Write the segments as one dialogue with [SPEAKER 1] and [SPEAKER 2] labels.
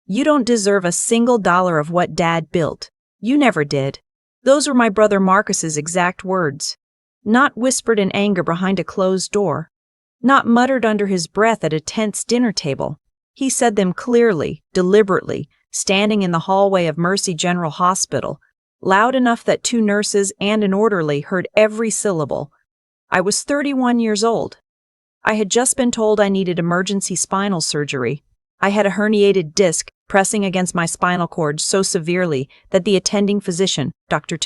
[SPEAKER 1] You don't deserve a single dollar of what Dad built. You never did. Those were my brother Marcus's exact words. Not whispered in anger behind a closed door. Not muttered under his breath at a tense dinner table. He said them clearly, deliberately, standing in the hallway of Mercy General Hospital, loud enough that 2 nurses and an orderly heard every syllable. I was 31 years old. I had just been told I needed emergency spinal surgery. I had a herniated disc pressing against my spinal cord so severely that the attending physician, Dr.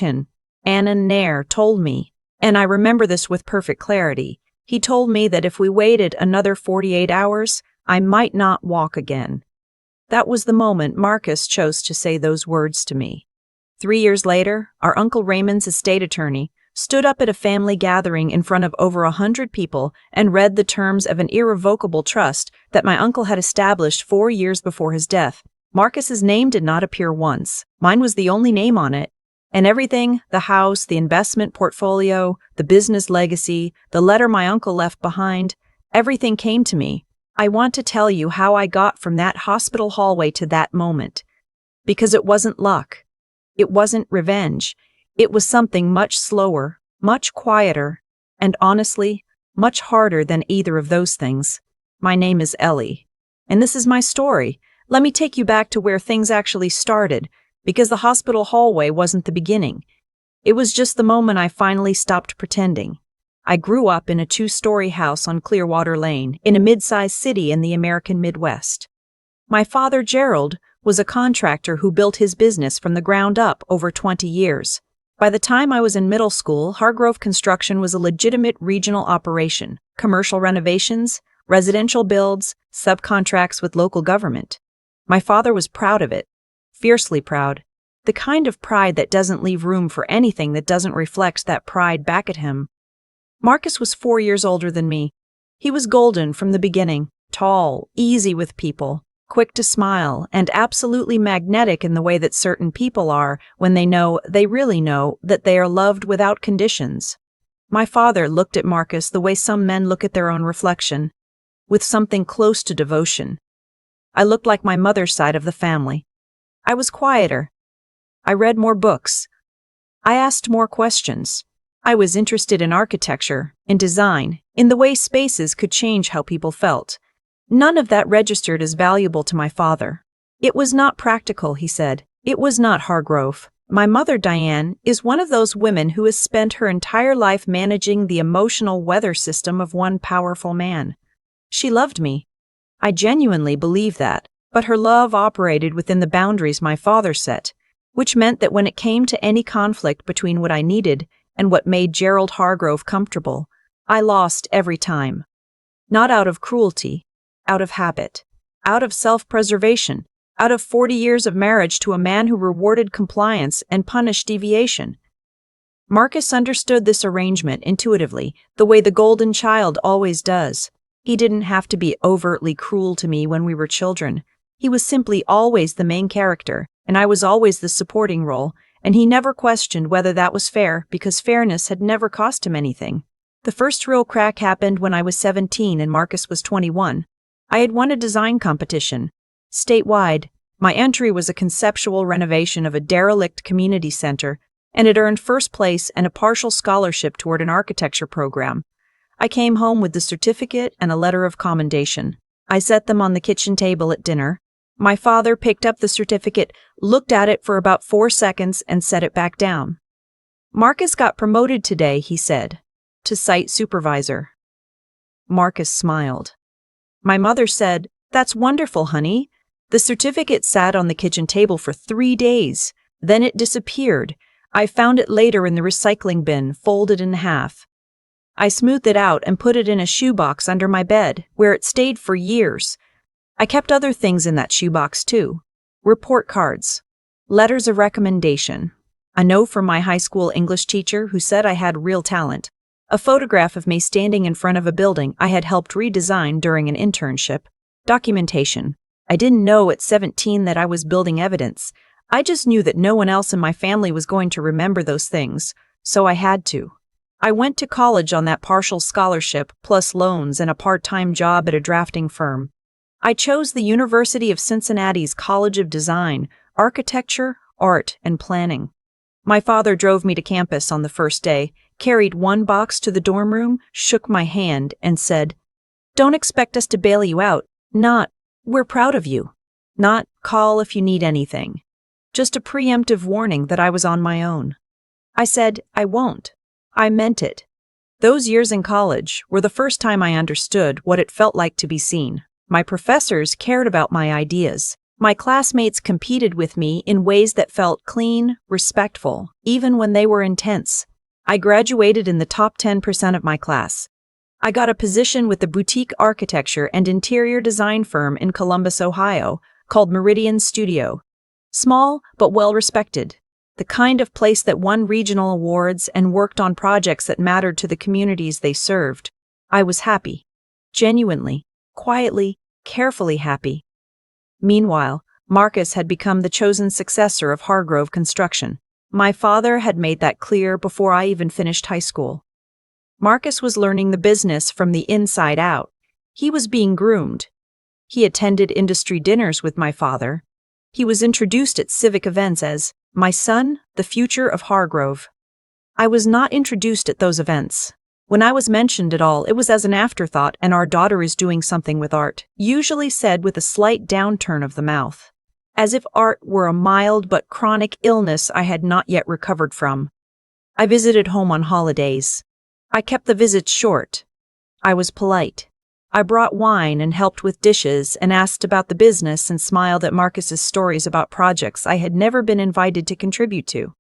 [SPEAKER 1] Anna Nair, told me, and I remember this with perfect clarity, he told me that if we waited another 48 hours, I might not walk again. That was the moment Marcus chose to say those words to me. 3 years later, our Uncle Raymond's estate attorney stood up at a family gathering in front of over 100 people and read the terms of an irrevocable trust that my uncle had established 4 years before his death. Marcus's name did not appear once. Mine was the only name on it. And everything, the house, the investment portfolio, the business legacy, the letter my uncle left behind, everything came to me. I want to tell you how I got from that hospital hallway to that moment. Because it wasn't luck. It wasn't revenge. It was something much slower, much quieter, and honestly, much harder than either of those things. My name is Ellie, and this is my story. Let me take you back to where things actually started, because the hospital hallway wasn't the beginning. It was just the moment I finally stopped pretending. I grew up in a 2-story house on Clearwater Lane, in a mid-sized city in the American Midwest. My father, Gerald, was a contractor who built his business from the ground up over 20 years. By the time I was in middle school, Hargrove Construction was a legitimate regional operation, commercial renovations, residential builds, subcontracts with local government. My father was proud of it, fiercely proud, the kind of pride that doesn't leave room for anything that doesn't reflect that pride back at him. Marcus was 4 years older than me. He was golden from the beginning, tall, easy with people, quick to smile, and absolutely magnetic in the way that certain people are when they really know that they are loved without conditions. My father looked at Marcus the way some men look at their own reflection, with something close to devotion. I looked like my mother's side of the family. I was quieter. I read more books. I asked more questions. I was interested in architecture, in design, in the way spaces could change how people felt. None of that registered as valuable to my father. It was not practical, he said. It was not Hargrove. My mother, Diane, is one of those women who has spent her entire life managing the emotional weather system of one powerful man. She loved me. I genuinely believe that, but her love operated within the boundaries my father set, which meant that when it came to any conflict between what I needed and what made Gerald Hargrove comfortable, I lost every time. Not out of cruelty, out of habit, out of self-preservation, out of 40 years of marriage to a man who rewarded compliance and punished deviation. Marcus understood this arrangement intuitively, the way the golden child always does. He didn't have to be overtly cruel to me when we were children. He was simply always the main character, and I was always the supporting role, and he never questioned whether that was fair because fairness had never cost him anything. The first real crack happened when I was 17 and Marcus was 21. I had won a design competition. Statewide, my entry was a conceptual renovation of a derelict community center, and it earned first place and a partial scholarship toward an architecture program. I came home with the certificate and a letter of commendation. I set them on the kitchen table at dinner. My father picked up the certificate, looked at it for about 4 seconds, and set it back down. "Marcus got promoted today," he said, "to site supervisor." Marcus smiled. My mother said, "That's wonderful, honey." The certificate sat on the kitchen table for 3 days. Then it disappeared. I found it later in the recycling bin, folded in half. I smoothed it out and put it in a shoebox under my bed, where it stayed for years. I kept other things in that shoebox too. Report cards, letters of recommendation, a note from my high school English teacher who said I had real talent, a photograph of me standing in front of a building I had helped redesign during an internship, documentation. I didn't know at 17 that I was building evidence. I just knew that no one else in my family was going to remember those things, so I had to. I went to college on that partial scholarship, plus loans and a part-time job at a drafting firm. I chose the University of Cincinnati's College of Design, Architecture, Art, and Planning. My father drove me to campus on the first day, carried one box to the dorm room, shook my hand, and said, "Don't expect us to bail you out. Not, we're proud of you. Not, call if you need anything." Just a preemptive warning that I was on my own. I said, "I won't." I meant it. Those years in college were the first time I understood what it felt like to be seen. My professors cared about my ideas. My classmates competed with me in ways that felt clean, respectful, even when they were intense. I graduated in the top 10% of my class. I got a position with the boutique architecture and interior design firm in Columbus, Ohio, called Meridian Studio. Small, but well-respected. The kind of place that won regional awards and worked on projects that mattered to the communities they served. I was happy. Genuinely, quietly, carefully happy. Meanwhile, Marcus had become the chosen successor of Hargrove Construction. My father had made that clear before I even finished high school. Marcus was learning the business from the inside out. He was being groomed. He attended industry dinners with my father. He was introduced at civic events as, "My son, the future of Hargrove." I was not introduced at those events. When I was mentioned at all, it was as an afterthought, and "our daughter is doing something with art," usually said with a slight downturn of the mouth, as if art were a mild but chronic illness I had not yet recovered from. I visited home on holidays. I kept the visits short. I was polite. I brought wine and helped with dishes and asked about the business and smiled at Marcus's stories about projects I had never been invited to contribute to.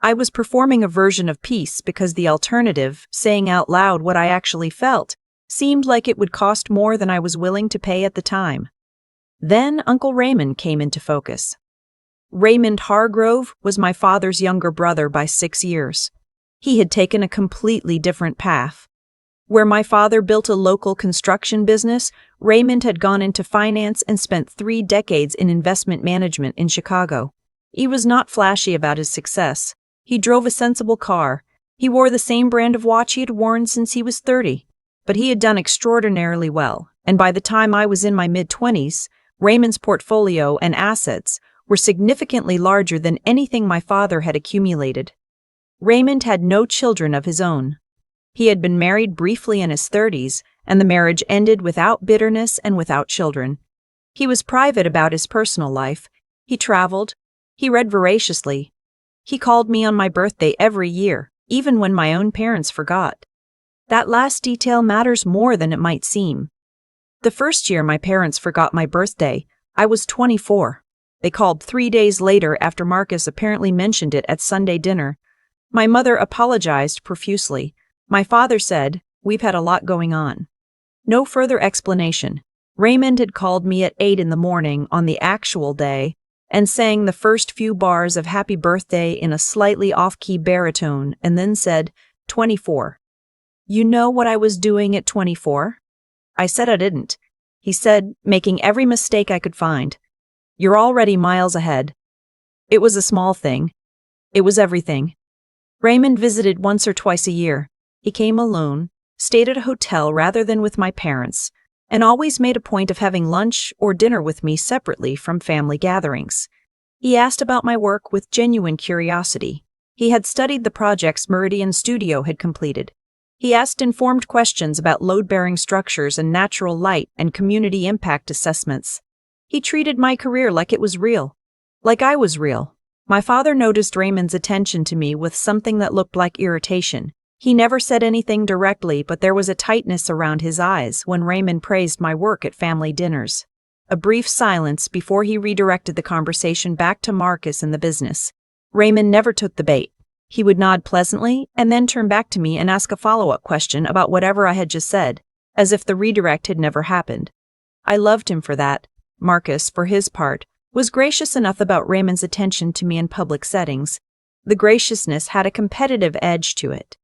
[SPEAKER 1] I was performing a version of peace because the alternative, saying out loud what I actually felt, seemed like it would cost more than I was willing to pay at the time. Then Uncle Raymond came into focus. Raymond Hargrove was my father's younger brother by 6 years. He had taken a completely different path. Where my father built a local construction business, Raymond had gone into finance and spent 3 decades in investment management in Chicago. He was not flashy about his success. He drove a sensible car. He wore the same brand of watch he had worn since he was 30. But he had done extraordinarily well, and by the time I was in my mid-20s, Raymond's portfolio and assets were significantly larger than anything my father had accumulated. Raymond had no children of his own. He had been married briefly in his 30s, and the marriage ended without bitterness and without children. He was private about his personal life. He traveled. He read voraciously. He called me on my birthday every year, even when my own parents forgot. That last detail matters more than it might seem. The first year my parents forgot my birthday, I was 24. They called 3 days later after Marcus apparently mentioned it at Sunday dinner. My mother apologized profusely. My father said, "We've had a lot going on." No further explanation. Raymond had called me at 8 in the morning on the actual day and sang the first few bars of Happy Birthday in a slightly off-key baritone and then said, 24. "You know what I was doing at 24? I said I didn't. He said, making every mistake I could find, "You're already miles ahead." It was a small thing. It was everything. Raymond visited once or twice a year. He came alone, stayed at a hotel rather than with my parents, and always made a point of having lunch or dinner with me separately from family gatherings. He asked about my work with genuine curiosity. He had studied the projects Meridian Studio had completed. He asked informed questions about load-bearing structures and natural light and community impact assessments. He treated my career like it was real, like I was real. My father noticed Raymond's attention to me with something that looked like irritation. He never said anything directly, but there was a tightness around his eyes when Raymond praised my work at family dinners. A brief silence before he redirected the conversation back to Marcus and the business. Raymond never took the bait. He would nod pleasantly and then turn back to me and ask a follow-up question about whatever I had just said, as if the redirect had never happened. I loved him for that. Marcus, for his part, was gracious enough about Raymond's attention to me in public settings. The graciousness had a competitive edge to it.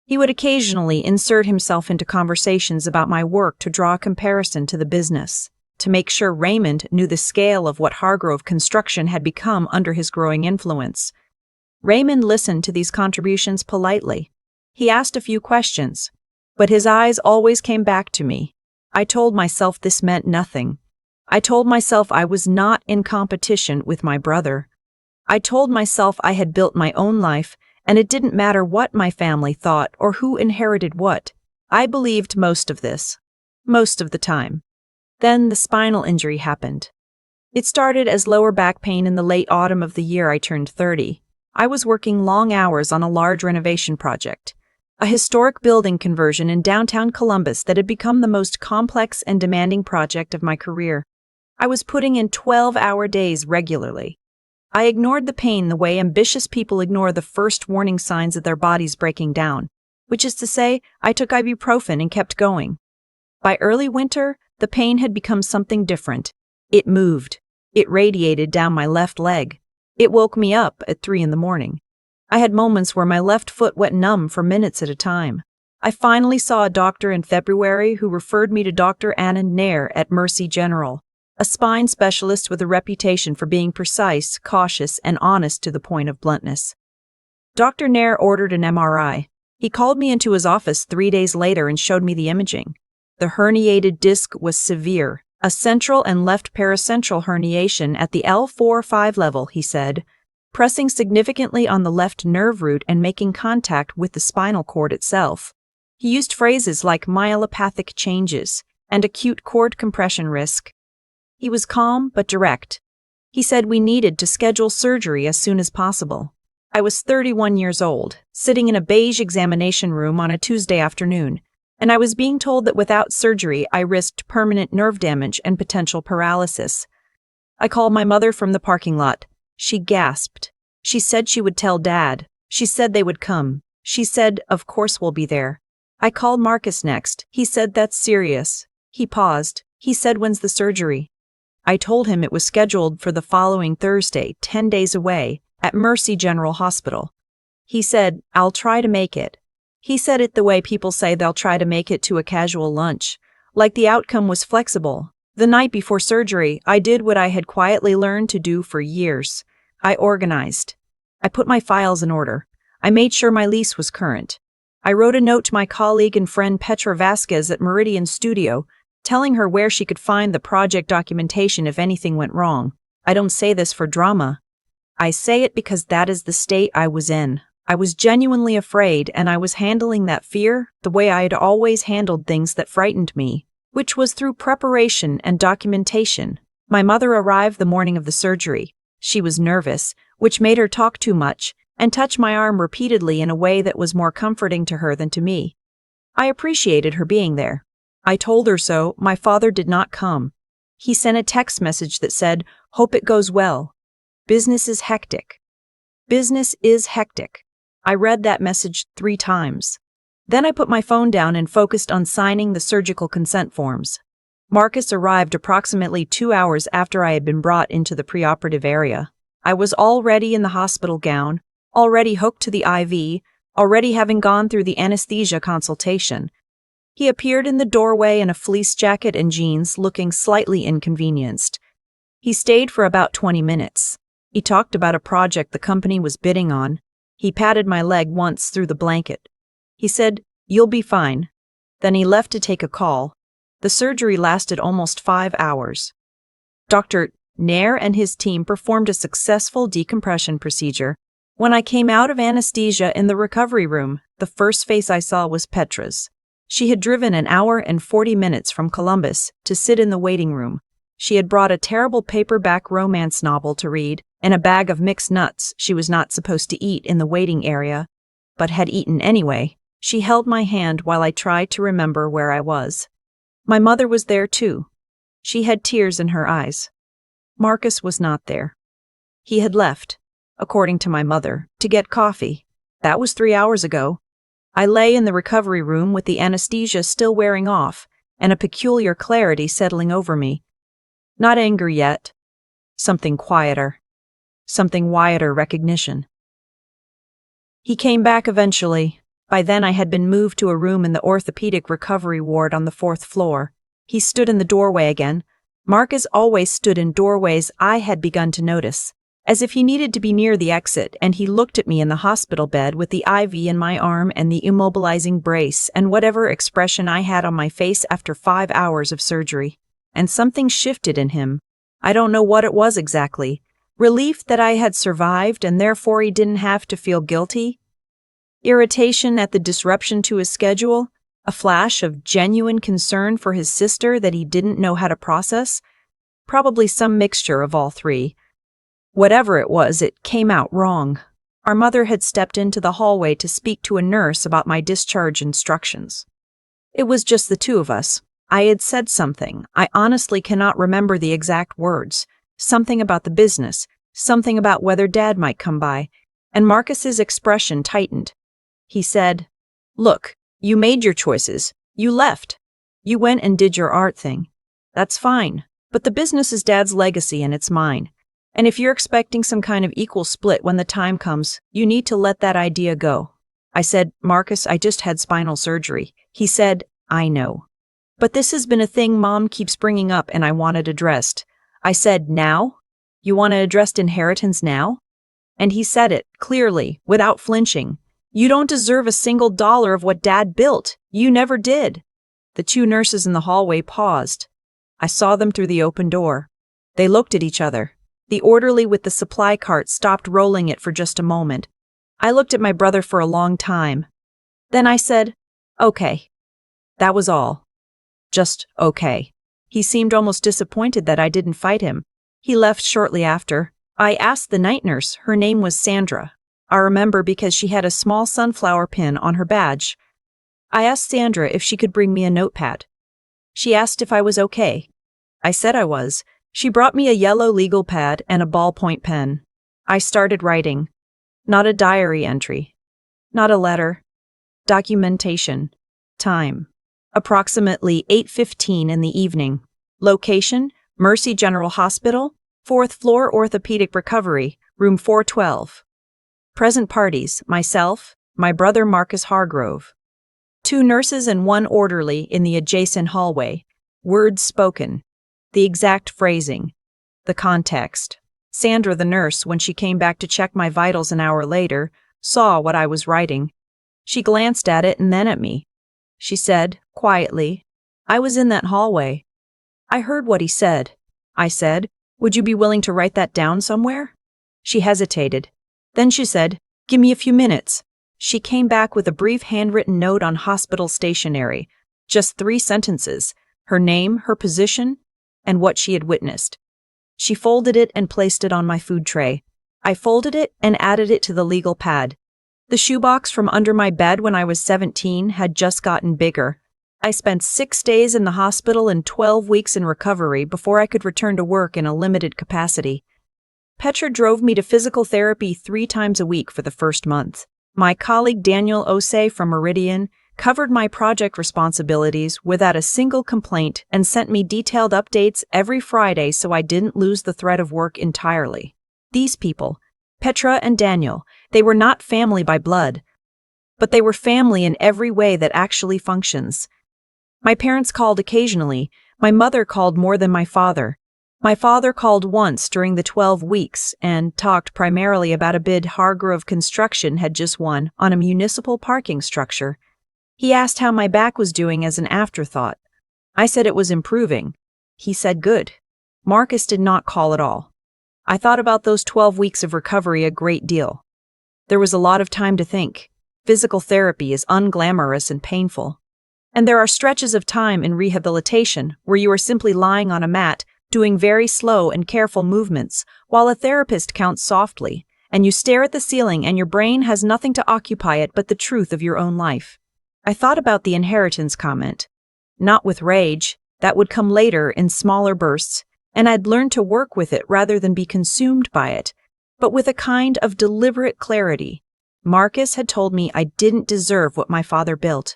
[SPEAKER 1] He would occasionally insert himself into conversations about my work to draw a comparison to the business, to make sure Raymond knew the scale of what Hargrove Construction had become under his growing influence. Raymond listened to these contributions politely. He asked a few questions, but his eyes always came back to me. I told myself this meant nothing. I told myself I was not in competition with my brother. I told myself I had built my own life, and it didn't matter what my family thought or who inherited what. I believed most of this. Most of the time. Then the spinal injury happened. It started as lower back pain in the late autumn of the year I turned 30. I was working long hours on a large renovation project, a historic building conversion in downtown Columbus that had become the most complex and demanding project of my career. I was putting in 12-hour days regularly. I ignored the pain the way ambitious people ignore the first warning signs of their bodies breaking down, which is to say, I took ibuprofen and kept going. By early winter, the pain had become something different. It moved. It radiated down my left leg. It woke me up at 3 a.m. I had moments where my left foot went numb for minutes at a time. I finally saw a doctor in February who referred me to Dr. Anna Nair at Mercy General, a spine specialist with a reputation for being precise, cautious, and honest to the point of bluntness. Dr. Nair ordered an MRI. He called me into his office 3 days later and showed me the imaging. The herniated disc was severe, a central and left paracentral herniation at the L4-5 level, he said, pressing significantly on the left nerve root and making contact with the spinal cord itself. He used phrases like myelopathic changes and acute cord compression risk. He was calm but direct. He said we needed to schedule surgery as soon as possible. I was 31 years old, sitting in a beige examination room on a Tuesday afternoon, and I was being told that without surgery I risked permanent nerve damage and potential paralysis. I called my mother from the parking lot. She gasped. She said she would tell Dad. She said they would come. She said, "Of course we'll be there." I called Marcus next. He said, "That's serious." He paused. He said, "When's the surgery?" I told him it was scheduled for the following Thursday, 10 days away, at Mercy General Hospital. He said, "I'll try to make it." He said it the way people say they'll try to make it to a casual lunch, like the outcome was flexible. The night before surgery, I did what I had quietly learned to do for years. I organized. I put my files in order. I made sure my lease was current. I wrote a note to my colleague and friend Petra Vasquez at Meridian Studio, telling her where she could find the project documentation if anything went wrong. I don't say this for drama. I say it because that is the state I was in. I was genuinely afraid, and I was handling that fear the way I had always handled things that frightened me, which was through preparation and documentation. My mother arrived the morning of the surgery. She was nervous, which made her talk too much, and touch my arm repeatedly in a way that was more comforting to her than to me. I appreciated her being there. I told her so. My father did not come. He sent a text message that said, "Hope it goes well. Business is hectic." Business is hectic. I read that message 3 times. Then I put my phone down and focused on signing the surgical consent forms. Marcus arrived approximately 2 hours after I had been brought into the preoperative area. I was already in the hospital gown, already hooked to the IV, already having gone through the anesthesia consultation. He appeared in the doorway in a fleece jacket and jeans, looking slightly inconvenienced. He stayed for about 20 minutes. He talked about a project the company was bidding on. He patted my leg once through the blanket. He said, "You'll be fine." Then he left to take a call. The surgery lasted almost 5 hours. Dr. Nair and his team performed a successful decompression procedure. When I came out of anesthesia in the recovery room, the first face I saw was Petra's. She had driven an hour and 40 minutes from Columbus to sit in the waiting room. She had brought a terrible paperback romance novel to read and a bag of mixed nuts she was not supposed to eat in the waiting area, but had eaten anyway. She held my hand while I tried to remember where I was. My mother was there too. She had tears in her eyes. Marcus was not there. He had left, according to my mother, to get coffee. That was 3 hours ago. I lay in the recovery room with the anesthesia still wearing off and a peculiar clarity settling over me. Not anger yet. Something quieter. Something wider recognition. He came back eventually. By then I had been moved to a room in the orthopedic recovery ward on the 4th floor. He stood in the doorway again. Marcus always stood in doorways I had begun to notice, as if he needed to be near the exit, and he looked at me in the hospital bed with the IV in my arm and the immobilizing brace and whatever expression I had on my face after 5 hours of surgery. and something shifted in him. I don't know what it was exactly. Relief that I had survived and therefore he didn't have to feel guilty? Irritation at the disruption to his schedule? A flash of genuine concern for his sister that he didn't know how to process? Probably some mixture of all three. Whatever it was, it came out wrong. Our mother had stepped into the hallway to speak to a nurse about my discharge instructions. It was just the two of us. I had said something. I honestly cannot remember the exact words. Something about the business, something about whether Dad might come by, and Marcus's expression tightened. He said, "Look, you made your choices. You left. You went and did your art thing. That's fine, but the business is Dad's legacy and it's mine. And if you're expecting some kind of equal split when the time comes, you need to let that idea go." I said, "Marcus, I just had spinal surgery." He said, "I know. But this has been a thing Mom keeps bringing up and I want it addressed." I said, "Now? You want to address inheritance now?" And he said it, clearly, without flinching. "You don't deserve a single dollar of what Dad built. You never did." The two nurses in the hallway paused. I saw them through the open door. They looked at each other. The orderly with the supply cart stopped rolling it for just a moment. I looked at my brother for a long time. Then I said, "Okay." That was all. Just okay. He seemed almost disappointed that I didn't fight him. He left shortly after. I asked the night nurse. Her name was Sandra. I remember because she had a small sunflower pin on her badge. I asked Sandra if she could bring me a notepad. She asked if I was okay. I said I was. She brought me a yellow legal pad and a ballpoint pen. I started writing. Not a diary entry. Not a letter. Documentation. Time. Approximately 8:15 in the evening. Location, Mercy General Hospital, 4th floor orthopedic recovery, room 412. Present parties, myself, my brother Marcus Hargrove. 2 nurses and 1 orderly in the adjacent hallway. Words spoken. The exact phrasing. The context. Sandra, the nurse, when she came back to check my vitals an hour later, saw what I was writing. She glanced at it and then at me. She said, quietly, "I was in that hallway. I heard what he said." I said, "Would you be willing to write that down somewhere?" She hesitated. Then she said, "Give me a few minutes." She came back with a brief handwritten note on hospital stationery. Just 3 sentences. Her name, her position, and what she had witnessed. She folded it and placed it on my food tray. I folded it and added it to the legal pad. The shoebox from under my bed when I was 17 had just gotten bigger. I spent 6 days in the hospital and 12 weeks in recovery before I could return to work in a limited capacity. Petra drove me to physical therapy 3 times a week for the first month. My colleague Daniel Osei from Meridian covered my project responsibilities without a single complaint and sent me detailed updates every Friday so I didn't lose the thread of work entirely. These people, Petra and Daniel, they were not family by blood, but they were family in every way that actually functions. My parents called occasionally. My mother called more than my father. My father called once during the 12 weeks and talked primarily about a bid Hargrove Construction had just won on a municipal parking structure. He asked how my back was doing as an afterthought. I said it was improving. He said good. Marcus did not call at all. I thought about those 12 weeks of recovery a great deal. There was a lot of time to think. Physical therapy is unglamorous and painful. And there are stretches of time in rehabilitation where you are simply lying on a mat, doing very slow and careful movements, while a therapist counts softly, and you stare at the ceiling and your brain has nothing to occupy it but the truth of your own life. I thought about the inheritance comment. Not with rage, that would come later in smaller bursts, and I'd learned to work with it rather than be consumed by it, but with a kind of deliberate clarity. Marcus had told me I didn't deserve what my father built.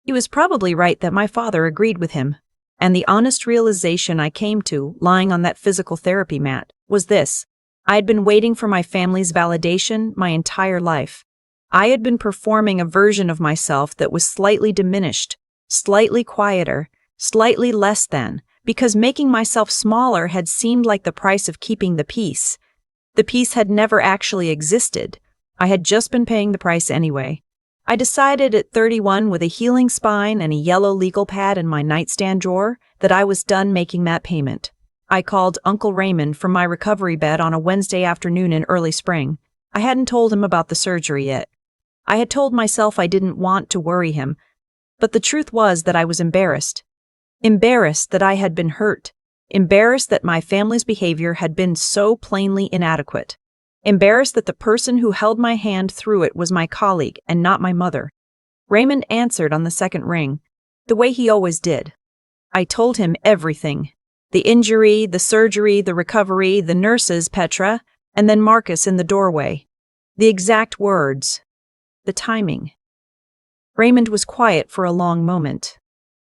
[SPEAKER 1] He was probably right that my father agreed with him, and the honest realization I came to, lying on that physical therapy mat, was this. I had been waiting for my family's validation my entire life. I had been performing a version of myself that was slightly diminished, slightly quieter, slightly less than, because making myself smaller had seemed like the price of keeping the peace. The peace had never actually existed. I had just been paying the price anyway. I decided at 31, with a healing spine and a yellow legal pad in my nightstand drawer, that I was done making that payment. I called Uncle Raymond from my recovery bed on a Wednesday afternoon in early spring. I hadn't told him about the surgery yet. I had told myself I didn't want to worry him, but the truth was that I was embarrassed. Embarrassed that I had been hurt. Embarrassed that my family's behavior had been so plainly inadequate. Embarrassed that the person who held my hand through it was my colleague and not my mother. Raymond answered on the second ring, the way he always did. I told him everything. The injury, the surgery, the recovery, the nurses, Petra, and then Marcus in the doorway. The exact words. The timing. Raymond was quiet for a long moment.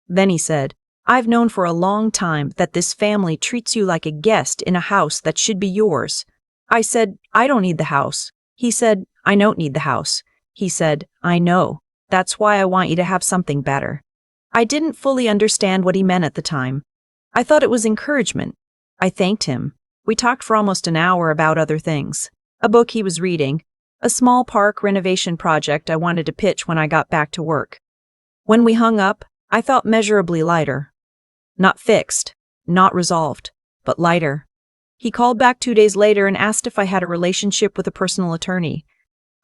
[SPEAKER 1] Then he said, I've known for a long time that this family treats you like a guest in a house that should be yours. I said, I don't need the house. He said, I don't need the house. He said, I know. That's why I want you to have something better. I didn't fully understand what he meant at the time. I thought it was encouragement. I thanked him. We talked for almost an hour about other things. A book he was reading, a small park renovation project I wanted to pitch when I got back to work. When we hung up, I felt measurably lighter. Not fixed, not resolved, but lighter. He called back 2 days later and asked if I had a relationship with a personal attorney.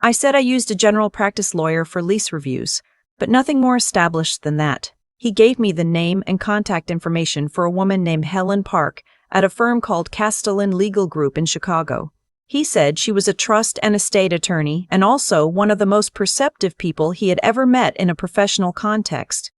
[SPEAKER 1] I said I used a general practice lawyer for lease reviews, but nothing more established than that. He gave me the name and contact information for a woman named Helen Park at a firm called Castellan Legal Group in Chicago. He said she was a trust and estate attorney and also one of the most perceptive people he had ever met in a professional context.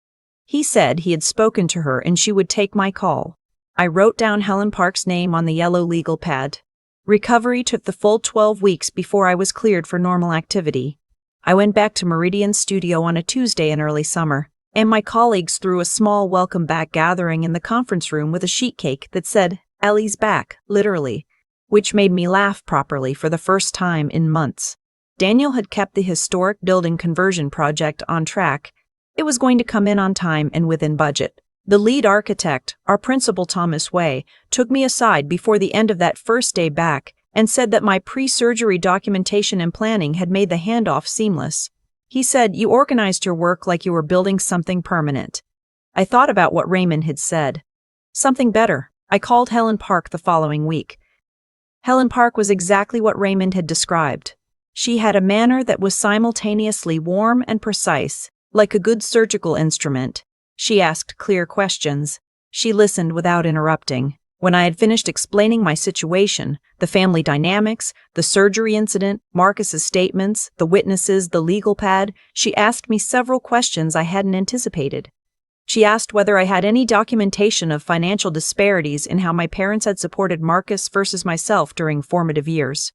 [SPEAKER 1] He said he had spoken to her and she would take my call. I wrote down Helen Park's name on the yellow legal pad. Recovery took the full 12 weeks before I was cleared for normal activity. I went back to Meridian's studio on a Tuesday in early summer, and my colleagues threw a small welcome back gathering in the conference room with a sheet cake that said, Ellie's back, literally, which made me laugh properly for the first time in months. Daniel had kept the historic building conversion project on track. It was going to come in on time and within budget. The lead architect, our principal Thomas Way, took me aside before the end of that first day back and said that my pre-surgery documentation and planning had made the handoff seamless. He said, you organized your work like you were building something permanent. I thought about what Raymond had said. Something better. I called Helen Park the following week. Helen Park was exactly what Raymond had described. She had a manner that was simultaneously warm and precise, like a good surgical instrument. She asked clear questions. She listened without interrupting. When I had finished explaining my situation, the family dynamics, the surgery incident, Marcus's statements, the witnesses, the legal pad, she asked me several questions I hadn't anticipated. She asked whether I had any documentation of financial disparities in how my parents had supported Marcus versus myself during formative years.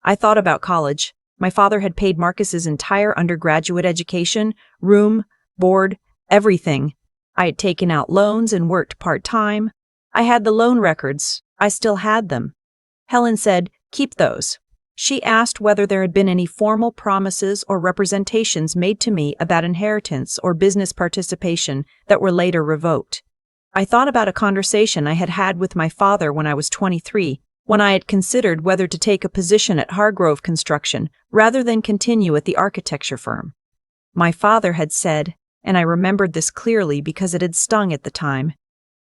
[SPEAKER 1] I thought about college. My father had paid Marcus's entire undergraduate education, room, board, everything. I had taken out loans and worked part-time. I had the loan records. I still had them. Helen said, keep those. She asked whether there had been any formal promises or representations made to me about inheritance or business participation that were later revoked. I thought about a conversation I had had with my father when I was 23, when I had considered whether to take a position at Hargrove Construction rather than continue at the architecture firm. My father had said, and I remembered this clearly because it had stung at the time.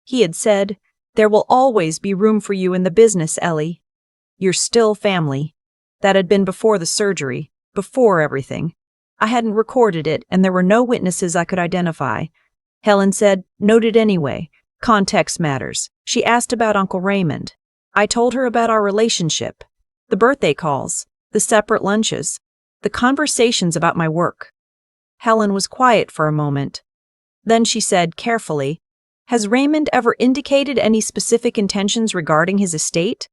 [SPEAKER 1] He had said, there will always be room for you in the business, Ellie. You're still family. That had been before the surgery, before everything. I hadn't recorded it, and there were no witnesses I could identify. Helen said, noted anyway. Context matters. She asked about Uncle Raymond. I told her about our relationship, the birthday calls, the separate lunches, the conversations about my work. Helen was quiet for a moment. Then she said carefully, has Raymond ever indicated any specific intentions regarding his estate?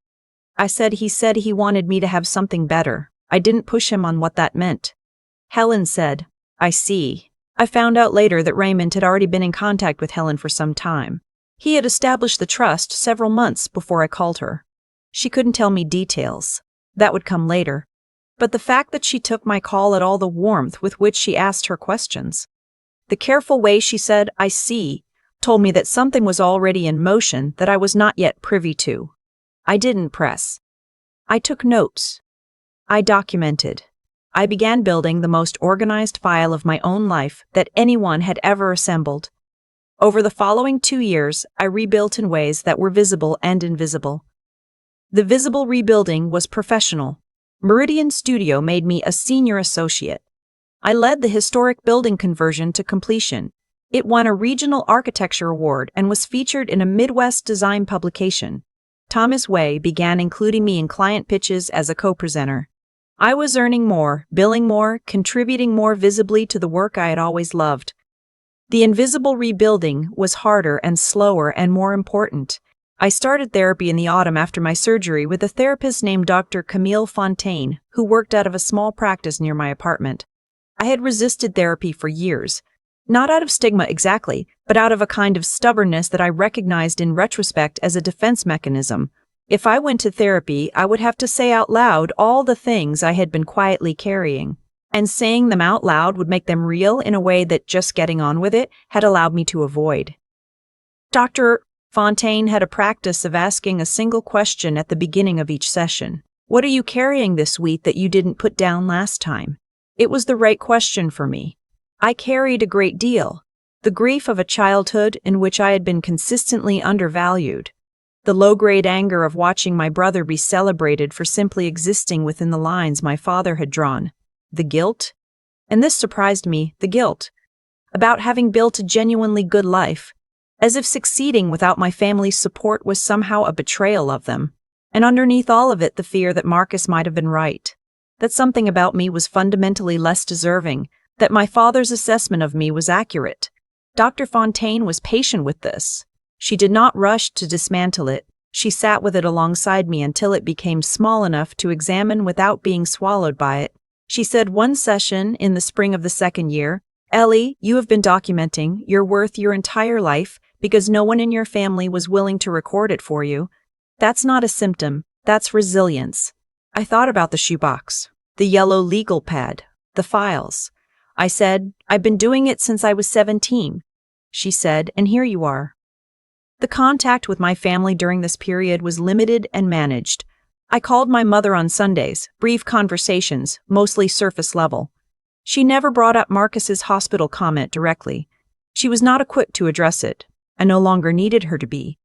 [SPEAKER 1] I said he wanted me to have something better. I didn't push him on what that meant. Helen said, I see. I found out later that Raymond had already been in contact with Helen for some time. He had established the trust several months before I called her. She couldn't tell me details. That would come later. But the fact that she took my call at all the warmth with which she asked her questions, the careful way she said, I see, told me that something was already in motion that I was not yet privy to. I didn't press. I took notes. I documented. I began building the most organized file of my own life that anyone had ever assembled. Over the following 2 years, I rebuilt in ways that were visible and invisible. The visible rebuilding was professional. Meridian Studio made me a senior associate. I led the historic building conversion to completion. It won a regional architecture award and was featured in a Midwest design publication. Thomas Way began including me in client pitches as a co-presenter. I was earning more, billing more, contributing more visibly to the work I had always loved. The invisible rebuilding was harder and slower and more important. I started therapy in the autumn after my surgery with a therapist named Dr. Camille Fontaine, who worked out of a small practice near my apartment. I had resisted therapy for years. Not out of stigma exactly, but out of a kind of stubbornness that I recognized in retrospect as a defense mechanism. If I went to therapy, I would have to say out loud all the things I had been quietly carrying. And saying them out loud would make them real in a way that just getting on with it had allowed me to avoid. Dr. Fontaine had a practice of asking a single question at the beginning of each session. What are you carrying this week that you didn't put down last time? It was the right question for me. I carried a great deal. The grief of a childhood in which I had been consistently undervalued. The low-grade anger of watching my brother be celebrated for simply existing within the lines my father had drawn. The guilt, and this surprised me, the guilt, about having built a genuinely good life, as if succeeding without my family's support was somehow a betrayal of them, and underneath all of it the fear that Marcus might have been right, that something about me was fundamentally less deserving, that my father's assessment of me was accurate. Dr. Fontaine was patient with this. She did not rush to dismantle it. She sat with it alongside me until it became small enough to examine without being swallowed by it. She said one session in the spring of the second year, "Ellie, you have been documenting your worth your entire life because no one in your family was willing to record it for you. That's not a symptom, that's resilience." I thought about the shoebox, the yellow legal pad, the files. I said, "I've been doing it since I was 17. She said, "And here you are." The contact with my family during this period was limited and managed. I called my mother on Sundays, brief conversations, mostly surface level. She never brought up Marcus's hospital comment directly. She was not equipped to address it. I no longer needed her to be.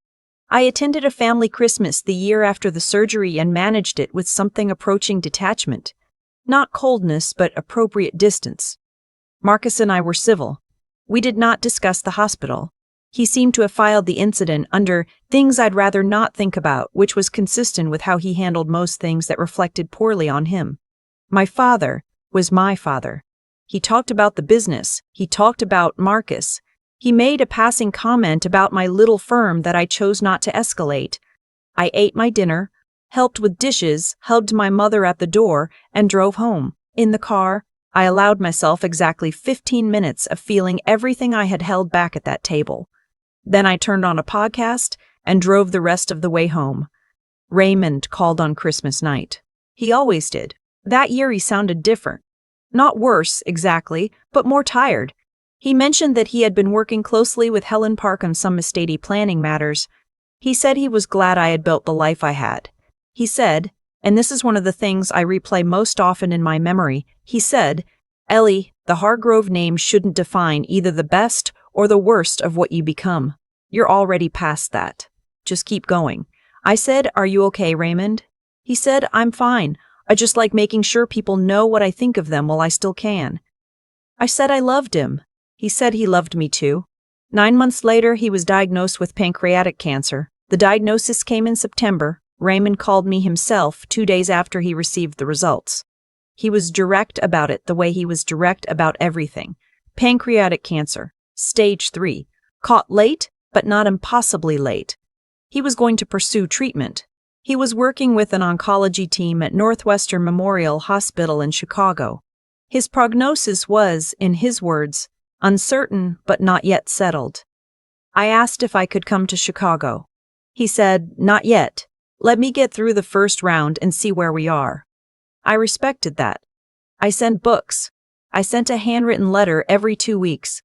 [SPEAKER 1] I attended a family Christmas the year after the surgery and managed it with something approaching detachment. Not coldness, but appropriate distance. Marcus and I were civil. We did not discuss the hospital. He seemed to have filed the incident under things I'd rather not think about, which was consistent with how he handled most things that reflected poorly on him. My father was my father. He talked about the business. He talked about Marcus. He made a passing comment about my little firm that I chose not to escalate. I ate my dinner, helped with dishes, hugged my mother at the door, and drove home. In the car, I allowed myself exactly 15 minutes of feeling everything I had held back at that table. Then I turned on a podcast and drove the rest of the way home. Raymond called on Christmas night. He always did. That year he sounded different. Not worse, exactly, but more tired. He mentioned that he had been working closely with Helen Park on some estate planning matters. He said he was glad I had built the life I had. He said, and this is one of the things I replay most often in my memory, he said, "Ellie, the Hargrove name shouldn't define either the best or the worst of what you become. You're already past that. Just keep going." I said, "Are you okay, Raymond?" He said, "I'm fine. I just like making sure people know what I think of them while I still can." I said I loved him. He said he loved me too. 9 months later, he was diagnosed with pancreatic cancer. The diagnosis came in September. Raymond called me himself 2 days after he received the results. He was direct about it the way he was direct about everything. Pancreatic cancer, stage 3, caught late, but not impossibly late. He was going to pursue treatment. He was working with an oncology team at Northwestern Memorial Hospital in Chicago. His prognosis was, in his words, uncertain but not yet settled. I asked if I could come to Chicago. He said, "Not yet. Let me get through the first round and see where we are." I respected that. I sent books. I sent a handwritten letter every 2 weeks.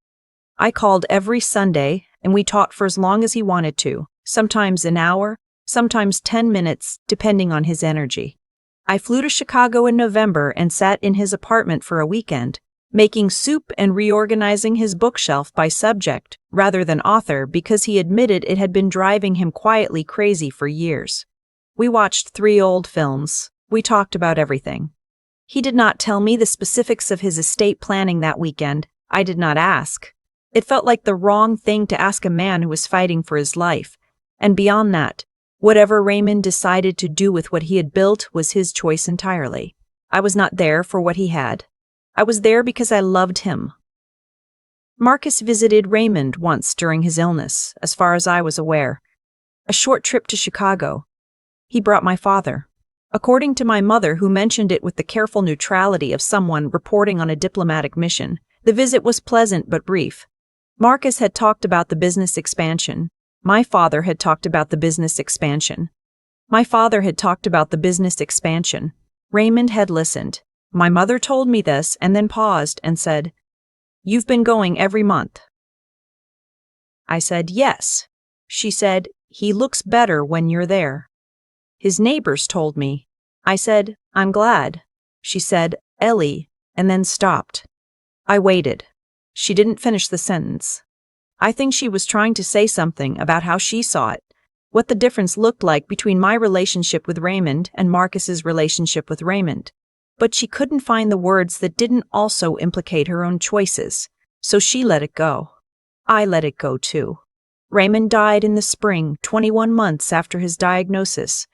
[SPEAKER 1] I called every Sunday, and we talked for as long as he wanted to, sometimes an hour, sometimes 10 minutes, depending on his energy. I flew to Chicago in November and sat in his apartment for a weekend, making soup and reorganizing his bookshelf by subject rather than author because he admitted it had been driving him quietly crazy for years. We watched 3 old films. We talked about everything. He did not tell me the specifics of his estate planning that weekend. I did not ask. It felt like the wrong thing to ask a man who was fighting for his life. And beyond that, whatever Raymond decided to do with what he had built was his choice entirely. I was not there for what he had. I was there because I loved him. Marcus visited Raymond once during his illness, as far as I was aware. A short trip to Chicago. He brought my father. According to my mother, who mentioned it with the careful neutrality of someone reporting on a diplomatic mission, the visit was pleasant but brief. Marcus had talked about the business expansion. My father had talked about the business expansion. My father had talked about the business expansion. Raymond had listened. My mother told me this and then paused and said, "You've been going every month." I said, "Yes." She said, "He looks better when you're there." His neighbors told me. I said, "I'm glad." She said, "Ellie," and then stopped. I waited. She didn't finish the sentence. I think she was trying to say something about how she saw it, what the difference looked like between my relationship with Raymond and Marcus's relationship with Raymond. But she couldn't find the words that didn't also implicate her own choices, so she let it go. I let it go too. Raymond died in the spring, 21 months after his diagnosis.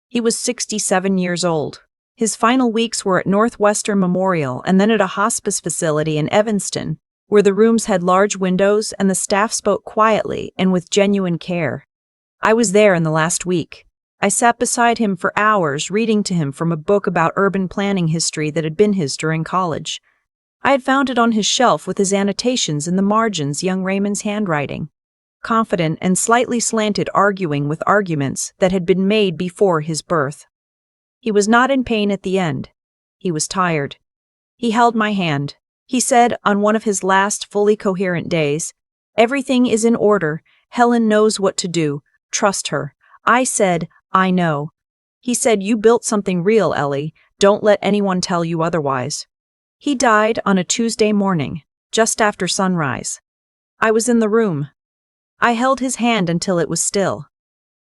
[SPEAKER 1] He was 67 years old. His final weeks were at Northwestern Memorial and then at a hospice facility in Evanston, where the rooms had large windows and the staff spoke quietly and with genuine care. I was there in the last week. I sat beside him for hours, reading to him from a book about urban planning history that had been his during college. I had found it on his shelf with his annotations in the margins, young Raymond's handwriting. Confident and slightly slanted, arguing with arguments that had been made before his birth. He was not in pain at the end. He was tired. He held my hand. He said on one of his last fully coherent days, "Everything is in order. Helen knows what to do. Trust her." I said, "I know." He said, "You built something real, Ellie. Don't let anyone tell you otherwise." He died on a Tuesday morning, just after sunrise. I was in the room. I held his hand until it was still.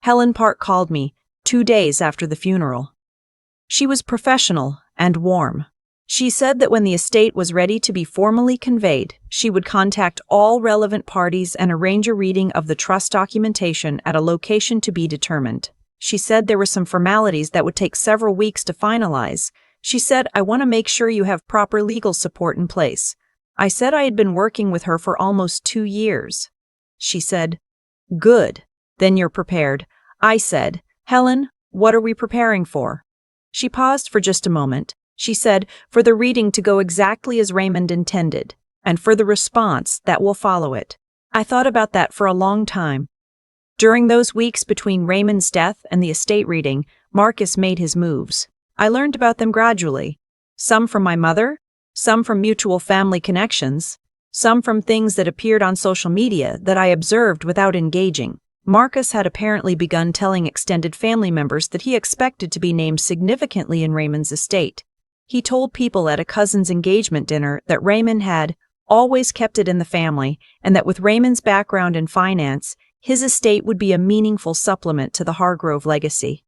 [SPEAKER 1] Helen Park called me 2 days after the funeral. She was professional and warm. She said that when the estate was ready to be formally conveyed, she would contact all relevant parties and arrange a reading of the trust documentation at a location to be determined. She said there were some formalities that would take several weeks to finalize. She said, "I want to make sure you have proper legal support in place." I said I had been working with her for almost 2 years. She said, "Good, then you're prepared." I said, "Helen, what are we preparing for?" She paused for just a moment. She said, "For the reading to go exactly as Raymond intended, and for the response that will follow it." I thought about that for a long time. During those weeks between Raymond's death and the estate reading, Marcus made his moves. I learned about them gradually. Some from my mother, some from mutual family connections, some from things that appeared on social media that I observed without engaging. Marcus had apparently begun telling extended family members that he expected to be named significantly in Raymond's estate. He told people at a cousin's engagement dinner that Raymond had always kept it in the family, and that with Raymond's background in finance, his estate would be a meaningful supplement to the Hargrove legacy.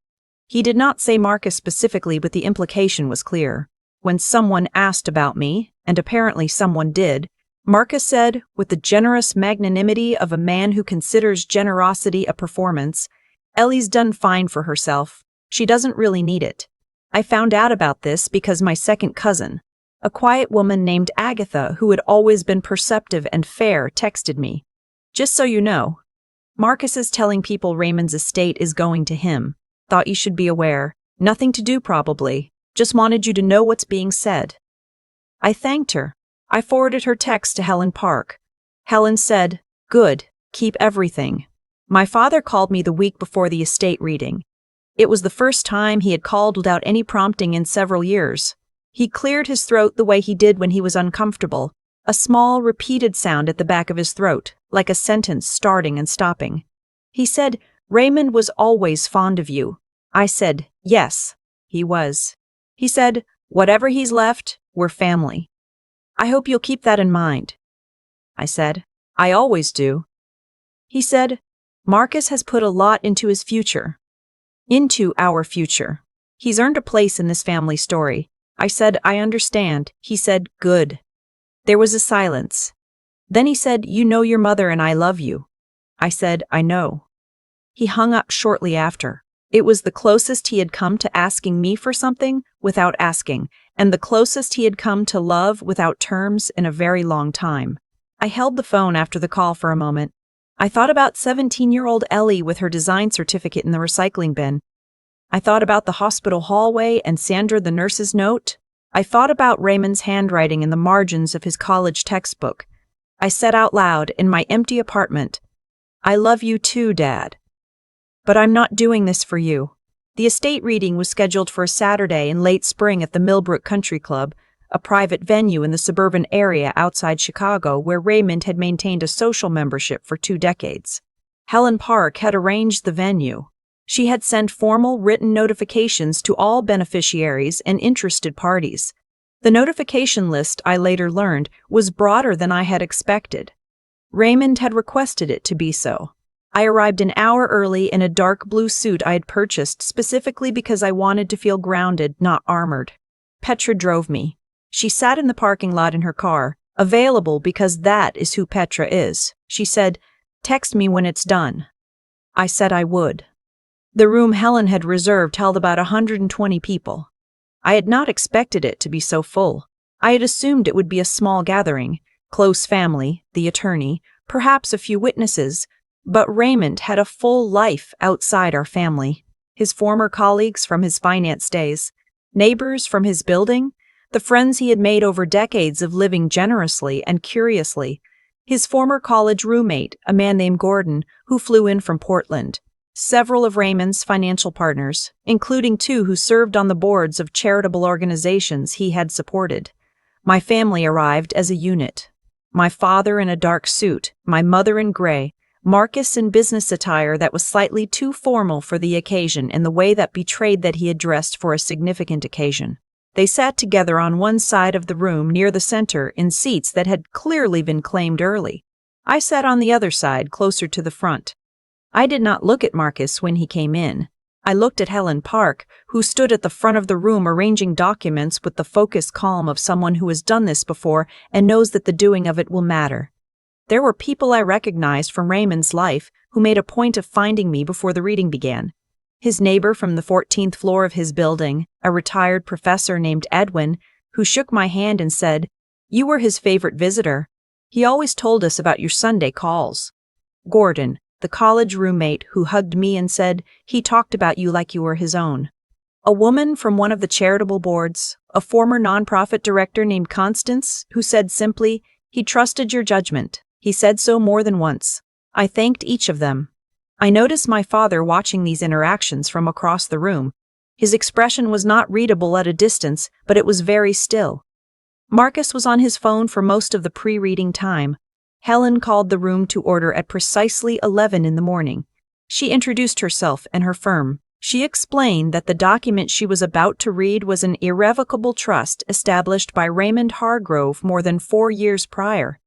[SPEAKER 1] He did not say Marcus specifically, but the implication was clear. When someone asked about me, and apparently someone did, Marcus said, with the generous magnanimity of a man who considers generosity a performance, "Ellie's done fine for herself. She doesn't really need it." I found out about this because my second cousin, a quiet woman named Agatha who had always been perceptive and fair, texted me. "Just so you know, Marcus is telling people Raymond's estate is going to him. Thought you should be aware. Nothing to do probably. Just wanted you to know what's being said." I thanked her. I forwarded her text to Helen Park. Helen said, "Good, keep everything." My father called me the week before the estate reading. It was the first time he had called without any prompting in several years. He cleared his throat the way he did when he was uncomfortable, a small, repeated sound at the back of his throat, like a sentence starting and stopping. He said, "Raymond was always fond of you." I said, "Yes, he was." He said, "Whatever he's left, we're family. I hope you'll keep that in mind." I said, "I always do." He said, "Marcus has put a lot into his future. Into our future. He's earned a place in this family story." I said, "I understand." He said, "Good." There was a silence. Then he said, "You know your mother and I love you." I said, "I know." He hung up shortly after. It was the closest he had come to asking me for something without asking, and the closest he had come to love without terms in a very long time. I held the phone after the call for a moment. I thought about 17-year-old Ellie with her design certificate in the recycling bin. I thought about the hospital hallway and Sandra the nurse's note. I thought about Raymond's handwriting in the margins of his college textbook. I said out loud in my empty apartment, "I love you too, Dad. But I'm not doing this for you." The estate reading was scheduled for a Saturday in late spring at the Millbrook Country Club, a private venue in the suburban area outside Chicago where Raymond had maintained a social membership for 2 decades. Helen Park had arranged the venue. She had sent formal written notifications to all beneficiaries and interested parties. The notification list, I later learned, was broader than I had expected. Raymond had requested it to be so. I arrived an hour early in a dark blue suit I had purchased specifically because I wanted to feel grounded, not armored. Petra drove me. She sat in the parking lot in her car, available because that is who Petra is. She said, "Text me when it's done." I said I would. The room Helen had reserved held about 120 people. I had not expected it to be so full. I had assumed it would be a small gathering, close family, the attorney, perhaps a few witnesses, but Raymond had a full life outside our family. His former colleagues from his finance days, neighbors from his building, the friends he had made over decades of living generously and curiously, his former college roommate, a man named Gordon, who flew in from Portland, several of Raymond's financial partners, including 2 who served on the boards of charitable organizations he had supported. My family arrived as a unit. My father in a dark suit, my mother in gray, Marcus in business attire that was slightly too formal for the occasion in the way that betrayed that he had dressed for a significant occasion. They sat together on one side of the room near the center in seats that had clearly been claimed early. I sat on the other side, closer to the front. I did not look at Marcus when he came in. I looked at Helen Park, who stood at the front of the room arranging documents with the focused calm of someone who has done this before and knows that the doing of it will matter. There were people I recognized from Raymond's life who made a point of finding me before the reading began. His neighbor from the 14th floor of his building, a retired professor named Edwin, who shook my hand and said, "You were his favorite visitor. He always told us about your Sunday calls." Gordon, the college roommate who hugged me and said, "He talked about you like you were his own." A woman from one of the charitable boards, a former nonprofit director named Constance, who said simply, "He trusted your judgment. He said so more than once." I thanked each of them. I noticed my father watching these interactions from across the room. His expression was not readable at a distance, but it was very still. Marcus was on his phone for most of the pre-reading time. Helen called the room to order at precisely 11 in the morning. She introduced herself and her firm. She explained that the document she was about to read was an irrevocable trust established by Raymond Hargrove more than 4 years prior,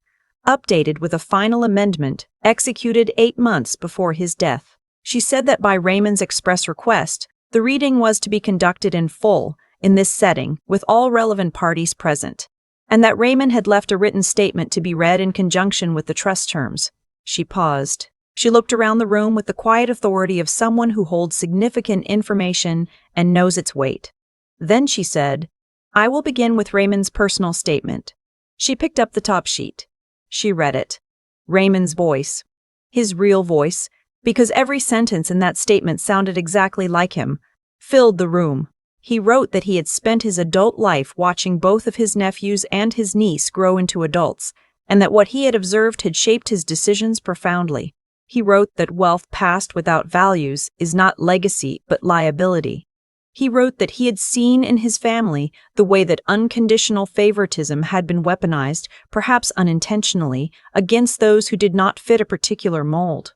[SPEAKER 1] updated with a final amendment executed 8 months before his death. She said that by Raymond's express request, the reading was to be conducted in full, in this setting, with all relevant parties present, and that Raymond had left a written statement to be read in conjunction with the trust terms. She paused. She looked around the room with the quiet authority of someone who holds significant information and knows its weight. Then she said, "I will begin with Raymond's personal statement." She picked up the top sheet. She read it. Raymond's voice. His real voice, because every sentence in that statement sounded exactly like him, filled the room. He wrote that he had spent his adult life watching both of his nephews and his niece grow into adults, and that what he had observed had shaped his decisions profoundly. He wrote that wealth passed without values is not legacy but liability. He wrote that he had seen in his family the way that unconditional favoritism had been weaponized, perhaps unintentionally, against those who did not fit a particular mold.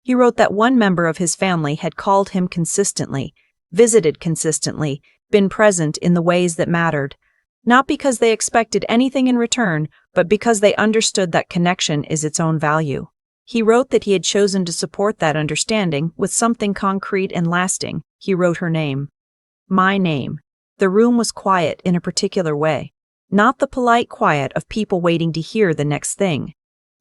[SPEAKER 1] He wrote that one member of his family had called him consistently, visited consistently, been present in the ways that mattered, not because they expected anything in return, but because they understood that connection is its own value. He wrote that he had chosen to support that understanding with something concrete and lasting. He wrote her name. My name. The room was quiet in a particular way. Not the polite quiet of people waiting to hear the next thing.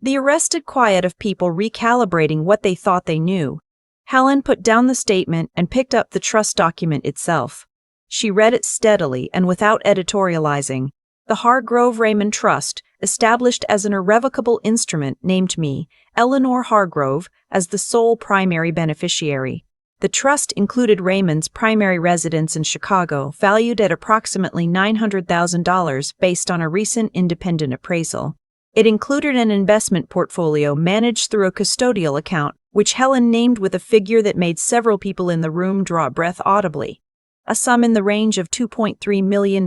[SPEAKER 1] The arrested quiet of people recalibrating what they thought they knew. Helen put down the statement and picked up the trust document itself. She read it steadily and without editorializing. The Hargrove Raymond Trust, established as an irrevocable instrument, named me, Eleanor Hargrove, as the sole primary beneficiary. The trust included Raymond's primary residence in Chicago, valued at approximately $900,000 based on a recent independent appraisal. It included an investment portfolio managed through a custodial account, which Helen named with a figure that made several people in the room draw a breath audibly. A sum in the range of $2.3 million.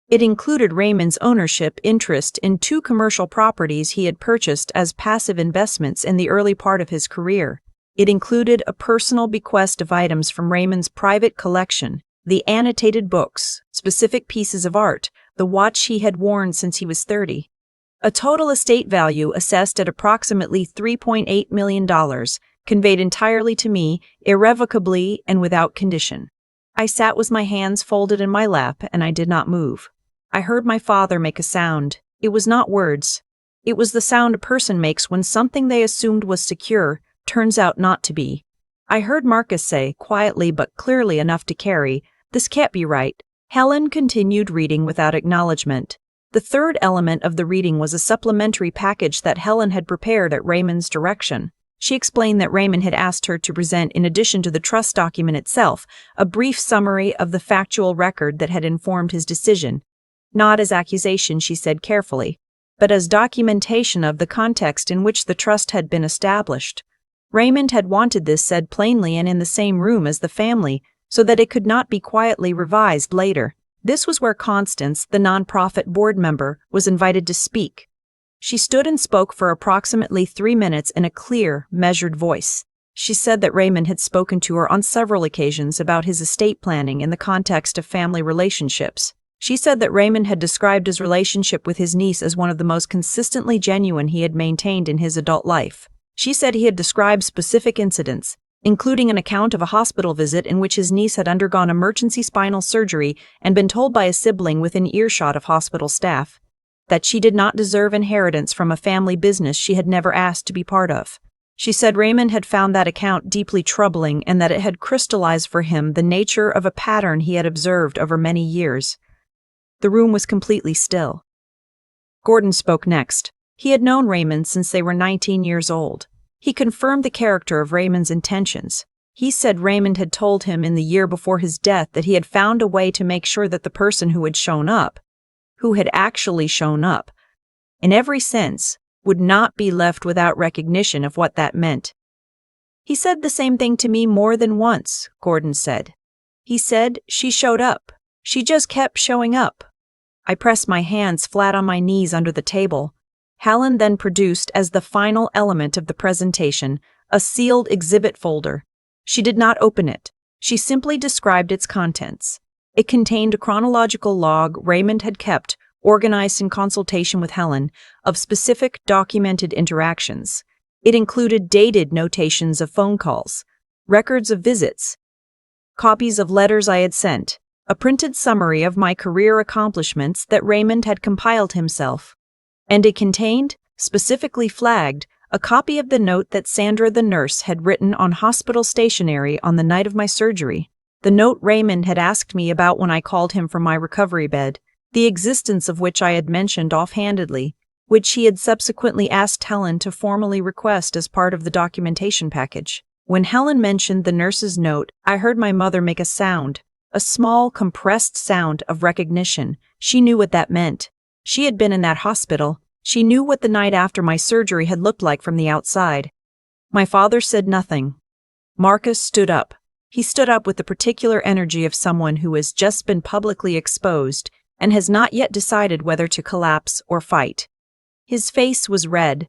[SPEAKER 1] It included Raymond's ownership interest in 2 commercial properties he had purchased as passive investments in the early part of his career. It included a personal bequest of items from Raymond's private collection, the annotated books, specific pieces of art, the watch he had worn since he was 30. A total estate value assessed at approximately $3.8 million, conveyed entirely to me, irrevocably and without condition. I sat with my hands folded in my lap, and I did not move. I heard my father make a sound. It was not words. It was the sound a person makes when something they assumed was secure turns out not to be. I heard Marcus say, quietly but clearly enough to carry, "This can't be right." Helen continued reading without acknowledgement. The third element of the reading was a supplementary package that Helen had prepared at Raymond's direction. She explained that Raymond had asked her to present, in addition to the trust document itself, a brief summary of the factual record that had informed his decision. Not as accusation, she said carefully, but as documentation of the context in which the trust had been established. Raymond had wanted this said plainly and in the same room as the family, so that it could not be quietly revised later. This was where Constance, the nonprofit board member, was invited to speak. She stood and spoke for approximately 3 minutes in a clear, measured voice. She said that Raymond had spoken to her on several occasions about his estate planning in the context of family relationships. She said that Raymond had described his relationship with his niece as one of the most consistently genuine he had maintained in his adult life. She said he had described specific incidents, including an account of a hospital visit in which his niece had undergone emergency spinal surgery and been told by a sibling within earshot of hospital staff that she did not deserve inheritance from a family business she had never asked to be part of. She said Raymond had found that account deeply troubling and that it had crystallized for him the nature of a pattern he had observed over many years. The room was completely still. Gordon spoke next. He had known Raymond since they were 19 years old. He confirmed the character of Raymond's intentions. He said Raymond had told him in the year before his death that he had found a way to make sure that the person who had shown up, who had actually shown up, in every sense, would not be left without recognition of what that meant. He said the same thing to me more than once, Gordon said. He said she showed up. She just kept showing up. I pressed my hands flat on my knees under the table. Helen then produced, as the final element of the presentation, a sealed exhibit folder. She did not open it. She simply described its contents. It contained a chronological log Raymond had kept, organized in consultation with Helen, of specific documented interactions. It included dated notations of phone calls, records of visits, copies of letters I had sent, a printed summary of my career accomplishments that Raymond had compiled himself. And it contained, specifically flagged, a copy of the note that Sandra the nurse had written on hospital stationery on the night of my surgery. The note Raymond had asked me about when I called him from my recovery bed, the existence of which I had mentioned offhandedly, which he had subsequently asked Helen to formally request as part of the documentation package. When Helen mentioned the nurse's note, I heard my mother make a sound, a small, compressed sound of recognition. She knew what that meant. She had been in that hospital. She knew what the night after my surgery had looked like from the outside. My father said nothing. Marcus stood up. He stood up with the particular energy of someone who has just been publicly exposed and has not yet decided whether to collapse or fight. His face was red.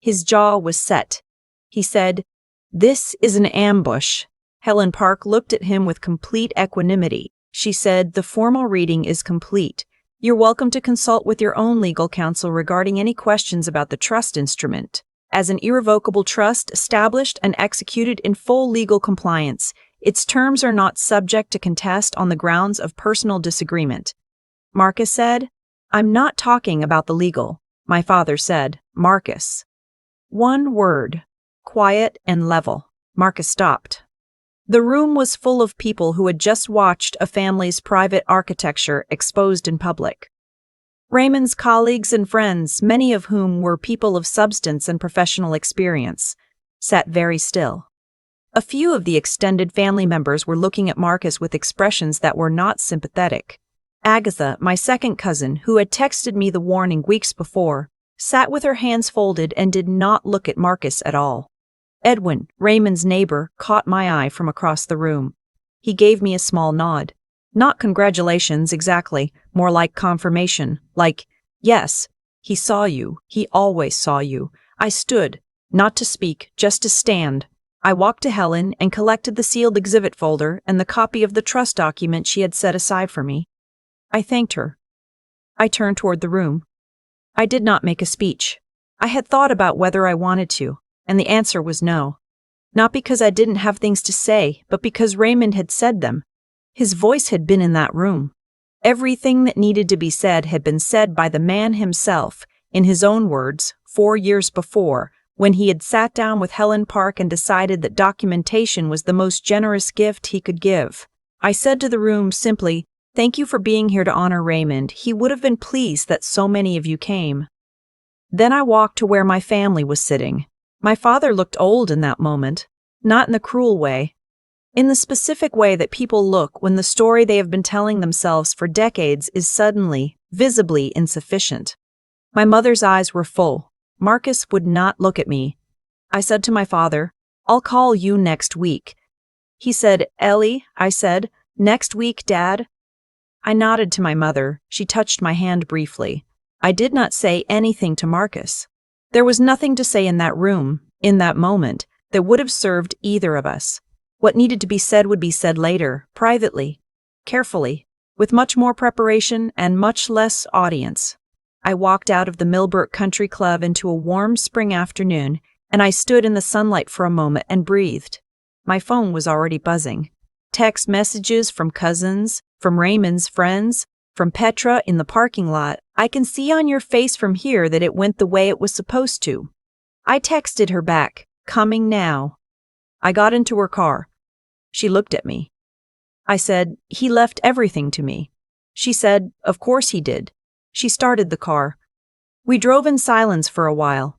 [SPEAKER 1] His jaw was set. He said, "This is an ambush." Helen Park looked at him with complete equanimity. She said, "The formal reading is complete. You're welcome to consult with your own legal counsel regarding any questions about the trust instrument. As an irrevocable trust established and executed in full legal compliance, its terms are not subject to contest on the grounds of personal disagreement." Marcus said, "I'm not talking about the legal." My father said, "Marcus." One word, quiet and level. Marcus stopped. The room was full of people who had just watched a family's private architecture exposed in public. Raymond's colleagues and friends, many of whom were people of substance and professional experience, sat very still. A few of the extended family members were looking at Marcus with expressions that were not sympathetic. Agatha, my second cousin, who had texted me the warning weeks before, sat with her hands folded and did not look at Marcus at all. Edwin, Raymond's neighbor, caught my eye from across the room. He gave me a small nod. Not congratulations, exactly, more like confirmation, like, "Yes, he saw you, he always saw you." I stood, not to speak, just to stand. I walked to Helen and collected the sealed exhibit folder and the copy of the trust document she had set aside for me. I thanked her. I turned toward the room. I did not make a speech. I had thought about whether I wanted to, and the answer was no. Not because I didn't have things to say, but because Raymond had said them. His voice had been in that room. Everything that needed to be said had been said by the man himself, in his own words, 4 years before, when he had sat down with Helen Park and decided that documentation was the most generous gift he could give. I said to the room simply, "Thank you for being here to honor Raymond. He would have been pleased that so many of you came." Then I walked to where my family was sitting. My father looked old in that moment, not in the cruel way, in the specific way that people look when the story they have been telling themselves for decades is suddenly, visibly insufficient. My mother's eyes were full. Marcus would not look at me. I said to my father, "I'll call you next week." He said, "Ellie," I said, "next week, Dad?" I nodded to my mother. She touched my hand briefly. I did not say anything to Marcus. There was nothing to say in that room, in that moment, that would have served either of us. What needed to be said would be said later, privately, carefully, with much more preparation and much less audience. I walked out of the Millbrook Country Club into a warm spring afternoon, and I stood in the sunlight for a moment and breathed. My phone was already buzzing. Text messages from cousins, from Raymond's friends, from Petra in the parking lot. "I can see on your face from here that it went the way it was supposed to." I texted her back, "Coming now." I got into her car. She looked at me. I said, "He left everything to me." She said, "Of course he did." She started the car. We drove in silence for a while.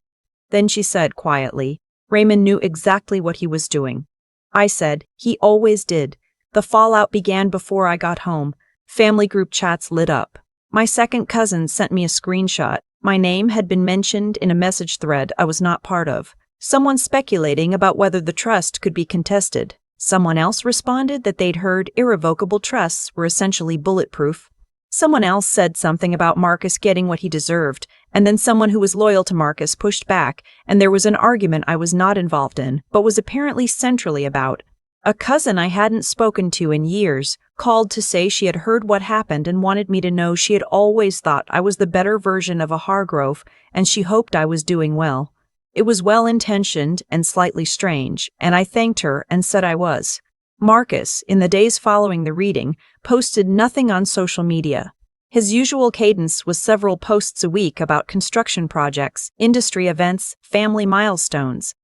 [SPEAKER 1] Then she said quietly, "Raymond knew exactly what he was doing." I said, "He always did." The fallout began before I got home. Family group chats lit up. My second cousin sent me a screenshot. My name had been mentioned in a message thread I was not part of. Someone speculating about whether the trust could be contested. Someone else responded that they'd heard irrevocable trusts were essentially bulletproof. Someone else said something about Marcus getting what he deserved, and then someone who was loyal to Marcus pushed back, and there was an argument I was not involved in, but was apparently centrally about. A cousin I hadn't spoken to in years called to say she had heard what happened and wanted me to know she had always thought I was the better version of a Hargrove, and she hoped I was doing well. It was well-intentioned and slightly strange, and I thanked her and said I was. Marcus, in the days following the reading, posted nothing on social media. His usual cadence was several posts a week about construction projects, industry events, family milestones.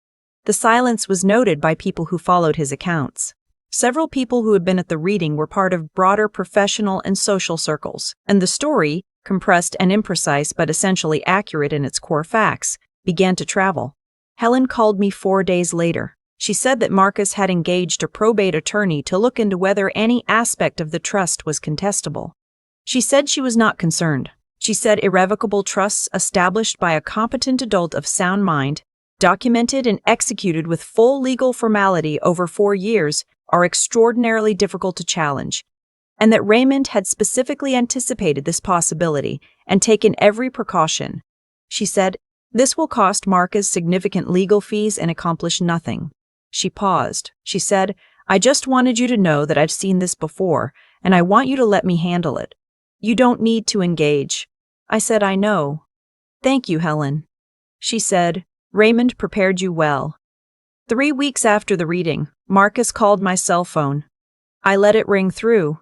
[SPEAKER 1] The silence was noted by people who followed his accounts. Several people who had been at the reading were part of broader professional and social circles, and the story, compressed and imprecise but essentially accurate in its core facts, began to travel. Helen called me 4 days later. She said that Marcus had engaged a probate attorney to look into whether any aspect of the trust was contestable. She said she was not concerned. She said irrevocable trusts established by a competent adult of sound mind, documented and executed with full legal formality over 4 years, are extraordinarily difficult to challenge, and that Raymond had specifically anticipated this possibility and taken every precaution. She said, "This will cost Marcus significant legal fees and accomplish nothing." She paused. She said, "I just wanted you to know that I've seen this before, and I want you to let me handle it. You don't need to engage." I said, "I know." "Thank you, Helen." She said, "Raymond prepared you well." 3 weeks after the reading, Marcus called my cell phone. I let it ring through.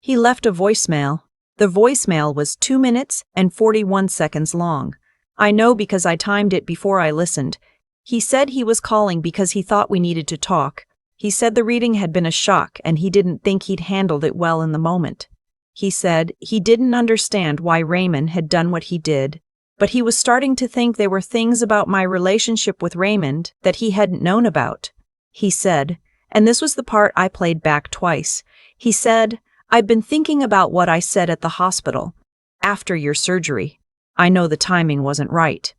[SPEAKER 1] He left a voicemail. The voicemail was 2 minutes and 41 seconds long. I know because I timed it before I listened. He said he was calling because he thought we needed to talk. He said the reading had been a shock and he didn't think he'd handled it well in the moment. He said he didn't understand why Raymond had done what he did, but he was starting to think there were things about my relationship with Raymond that he hadn't known about. He said, and this was the part I played back twice, he said, "I've been thinking about what I said at the hospital. After your surgery. I know the timing wasn't right.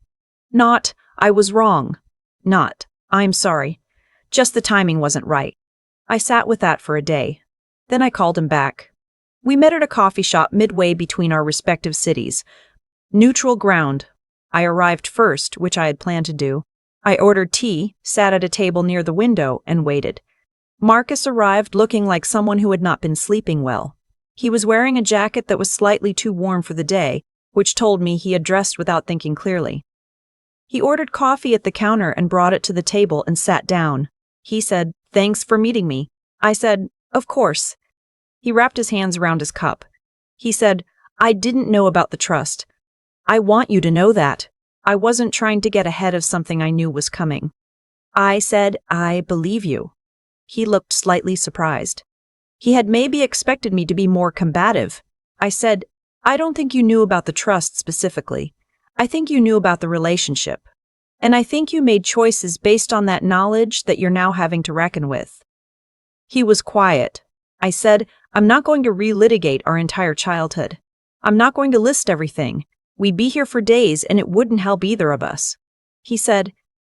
[SPEAKER 1] Not, I was wrong. Not, I'm sorry. Just the timing wasn't right." I sat with that for a day. Then I called him back. We met at a coffee shop midway between our respective cities. Neutral ground. I arrived first, which I had planned to do. I ordered tea, sat at a table near the window, and waited. Marcus arrived looking like someone who had not been sleeping well. He was wearing a jacket that was slightly too warm for the day, which told me he had dressed without thinking clearly. He ordered coffee at the counter and brought it to the table and sat down. He said, "Thanks for meeting me." I said, "Of course." He wrapped his hands around his cup. He said, "I didn't know about the trust. I want you to know that. I wasn't trying to get ahead of something I knew was coming." I said, "I believe you." He looked slightly surprised. He had maybe expected me to be more combative. I said, "I don't think you knew about the trust specifically. I think you knew about the relationship. And I think you made choices based on that knowledge that you're now having to reckon with." He was quiet. I said, "I'm not going to relitigate our entire childhood. I'm not going to list everything. We'd be here for days and it wouldn't help either of us." He said,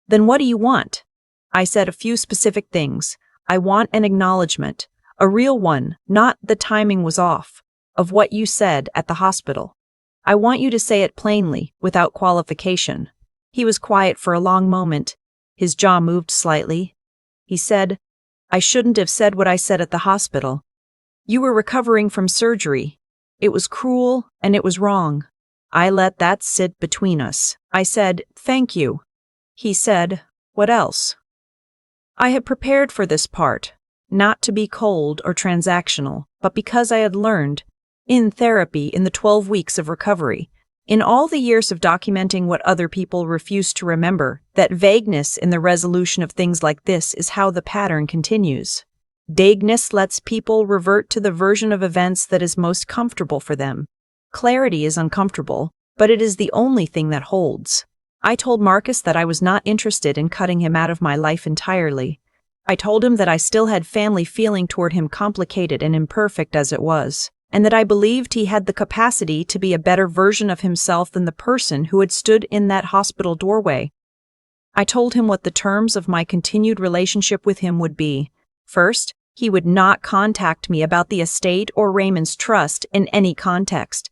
[SPEAKER 1] "Then what do you want?" I said a few specific things. I want an acknowledgement, a real one, not "the timing was off," of what you said at the hospital. I want you to say it plainly, without qualification. He was quiet for a long moment. His jaw moved slightly. He said, "I shouldn't have said what I said at the hospital. You were recovering from surgery. It was cruel and it was wrong. I let that sit between us." I said, "Thank you." He said, "What else?" I had prepared for this part, not to be cold or transactional, but because I had learned, in therapy in the 12 weeks of recovery, in all the years of documenting what other people refuse to remember, that vagueness in the resolution of things like this is how the pattern continues. Vagueness lets people revert to the version of events that is most comfortable for them. Clarity is uncomfortable, but it is the only thing that holds. I told Marcus that I was not interested in cutting him out of my life entirely. I told him that I still had family feeling toward him, complicated and imperfect as it was, and that I believed he had the capacity to be a better version of himself than the person who had stood in that hospital doorway. I told him what the terms of my continued relationship with him would be. First, he would not contact me about the estate or Raymond's trust in any context.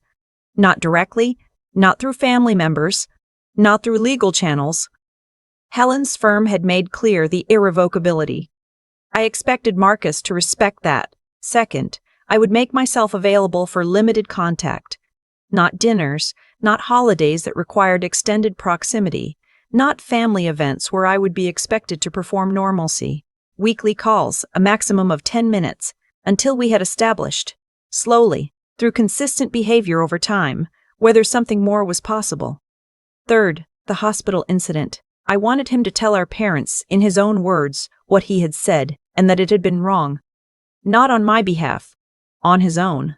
[SPEAKER 1] Not directly, not through family members, not through legal channels. Helen's firm had made clear the irrevocability. I expected Marcus to respect that. Second, I would make myself available for limited contact. Not dinners, not holidays that required extended proximity, not family events where I would be expected to perform normalcy. Weekly calls, a maximum of 10 minutes, until we had established, slowly, through consistent behavior over time, whether something more was possible. Third, the hospital incident. I wanted him to tell our parents, in his own words, what he had said, and that it had been wrong. Not on my behalf, on his own.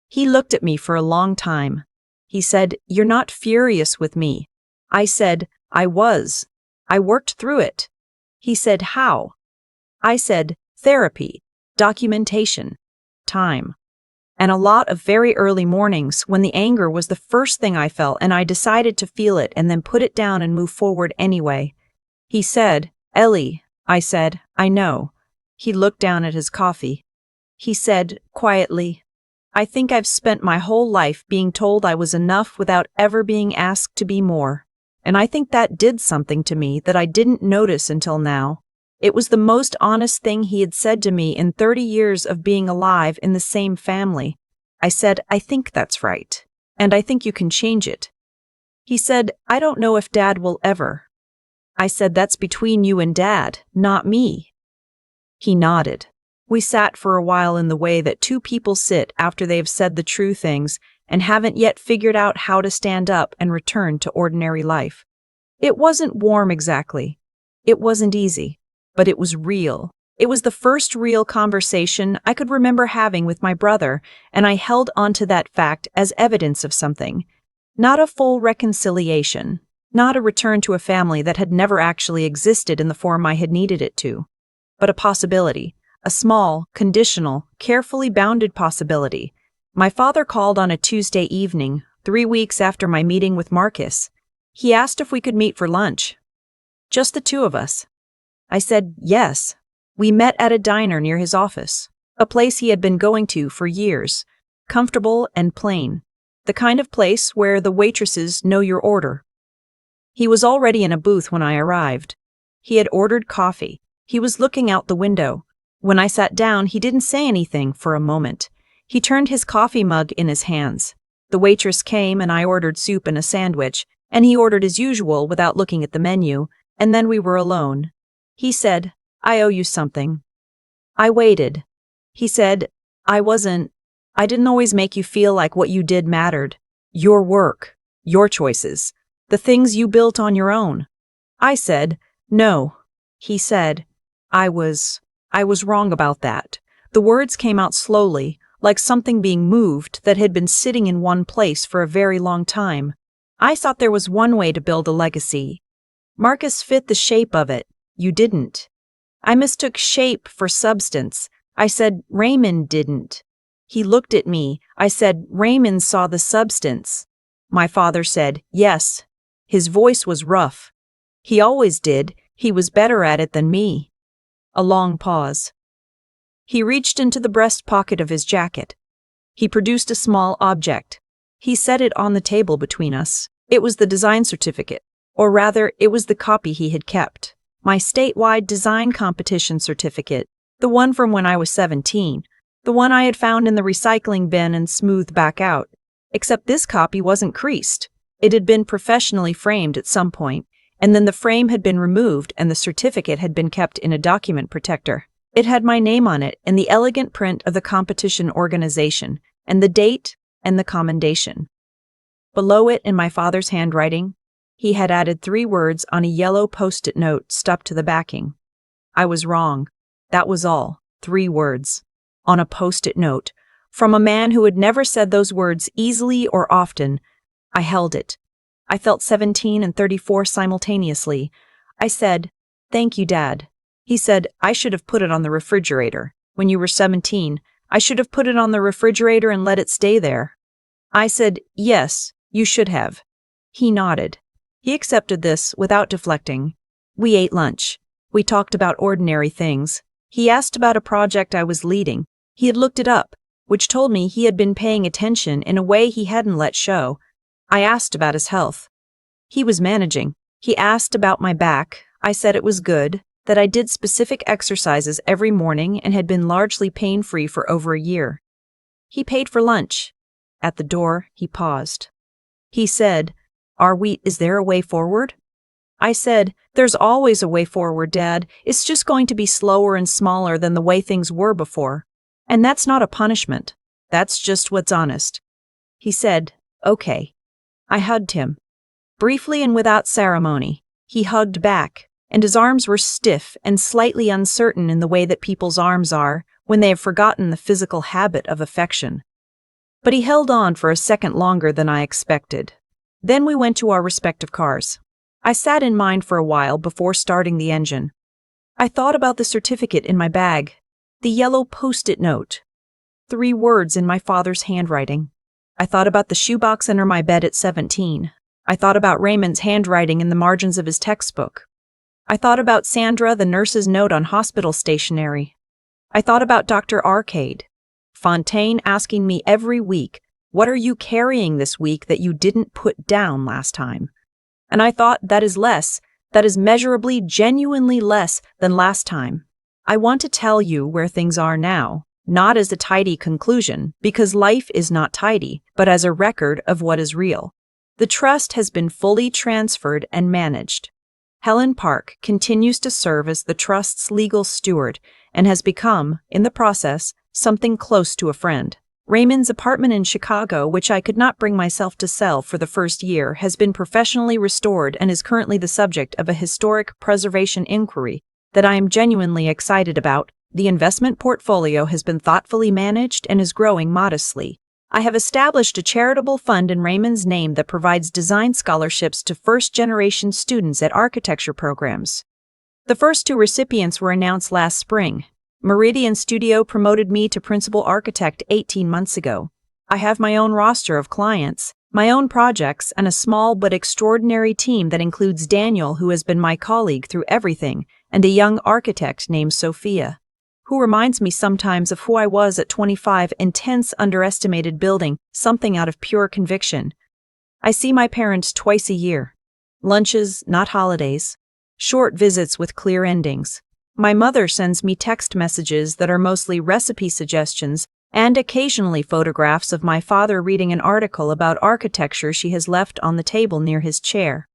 [SPEAKER 1] He looked at me for a long time. He said, "You're not furious with me." I said, "I was. I worked through it." He said, "How?" I said, "Therapy, documentation, time." And a lot of very early mornings when the anger was the first thing I felt and I decided to feel it and then put it down and move forward anyway. He said, "Ellie," I said, "I know." He looked down at his coffee. He said, quietly, "I think I've spent my whole life being told I was enough without ever being asked to be more. And I think that did something to me that I didn't notice until now. It was the most honest thing he had said to me in 30 years of being alive in the same family. I said, I think that's right, and I think you can change it. He said, I don't know if Dad will ever. I said, that's between you and Dad, not me. He nodded. We sat for a while in the way that two people sit after they have said the true things and haven't yet figured out how to stand up and return to ordinary life. It wasn't warm exactly. It wasn't easy, but it was real. It was the first real conversation I could remember having with my brother, and I held onto that fact as evidence of something. Not a full reconciliation, not a return to a family that had never actually existed in the form I had needed it to, but a possibility, a small, conditional, carefully bounded possibility. My father called on a Tuesday evening, 3 weeks after my meeting with Marcus. He asked if we could meet for lunch. Just the two of us. I said yes. We met at a diner near his office, a place he had been going to for years, comfortable and plain, the kind of place where the waitresses know your order. He was already in a booth when I arrived. He had ordered coffee. He was looking out the window. When I sat down, he didn't say anything for a moment. He turned his coffee mug in his hands. The waitress came and I ordered soup and a sandwich, and he ordered as usual without looking at the menu, and then we were alone. He said, I owe you something. I waited. He said, I didn't always make you feel like what you did mattered. Your work, your choices, the things you built on your own. I said, no. He said, I was wrong about that. The words came out slowly, like something being moved that had been sitting in one place for a very long time. I thought there was one way to build a legacy. Marcus fit the shape of it. You didn't. I mistook shape for substance. I said, Raymond didn't. He looked at me. I said, Raymond saw the substance. My father said, yes. His voice was rough. He always did. He was better at it than me. A long pause. He reached into the breast pocket of his jacket. He produced a small object. He set it on the table between us. It was the design certificate, or rather, it was the copy he had kept. My statewide design competition certificate, the one from when I was 17, the one I had found in the recycling bin and smoothed back out. Except this copy wasn't creased. It had been professionally framed at some point, and then the frame had been removed and the certificate had been kept in a document protector. It had my name on it and the elegant print of the competition organization, and the date and the commendation. Below it, in my father's handwriting, he had added 3 words on a yellow post-it note stuck to the backing. I was wrong. That was all. 3 words. On a post-it note, from a man who had never said those words easily or often. I held it. I felt 17 and 34 simultaneously. I said, thank you, Dad. He said, I should have put it on the refrigerator. When you were 17, I should have put it on the refrigerator and let it stay there. I said, yes, you should have. He nodded. He accepted this without deflecting. We ate lunch. We talked about ordinary things. He asked about a project I was leading. He had looked it up, which told me he had been paying attention in a way he hadn't let show. I asked about his health. He was managing. He asked about my back. I said it was good, that I did specific exercises every morning and had been largely pain-free for over a year. He paid for lunch. At the door, he paused. He said, is there a way forward? I said, there's always a way forward, Dad. It's just going to be slower and smaller than the way things were before. And that's not a punishment. That's just what's honest. He said, okay. I hugged him. Briefly and without ceremony, he hugged back, and his arms were stiff and slightly uncertain in the way that people's arms are when they have forgotten the physical habit of affection. But he held on for a second longer than I expected. Then we went to our respective cars. I sat in mine for a while before starting the engine. I thought about the certificate in my bag, the yellow post-it note, 3 words in my father's handwriting. I thought about the shoebox under my bed at 17. I thought about Raymond's handwriting in the margins of his textbook. I thought about Sandra, the nurse's note on hospital stationery. I thought about Dr. Arcade, Fontaine asking me every week, what are you carrying this week that you didn't put down last time? And I thought, that is less, That is measurably, genuinely less than last time. I want to tell you where things are now, not as a tidy conclusion, because life is not tidy, but as a record of what is real. The trust has been fully transferred and managed. Helen Park continues to serve as the trust's legal steward and has become, in the process, something close to a friend. Raymond's apartment in Chicago, which I could not bring myself to sell for the first year, has been professionally restored and is currently the subject of a historic preservation inquiry that I am genuinely excited about. The investment portfolio has been thoughtfully managed and is growing modestly. I have established a charitable fund in Raymond's name that provides design scholarships to first-generation students at architecture programs. The first 2 recipients were announced last spring. Meridian Studio promoted me to principal architect 18 months ago. I have my own roster of clients, my own projects, and a small but extraordinary team that includes Daniel, who has been my colleague through everything, and a young architect named Sophia, who reminds me sometimes of who I was at 25, intense, underestimated building, something out of pure conviction. I see my parents twice a year. Lunches, not holidays. Short visits with clear endings. My mother sends me text messages that are mostly recipe suggestions and occasionally photographs of my father reading an article about architecture she has left on the table near his chair.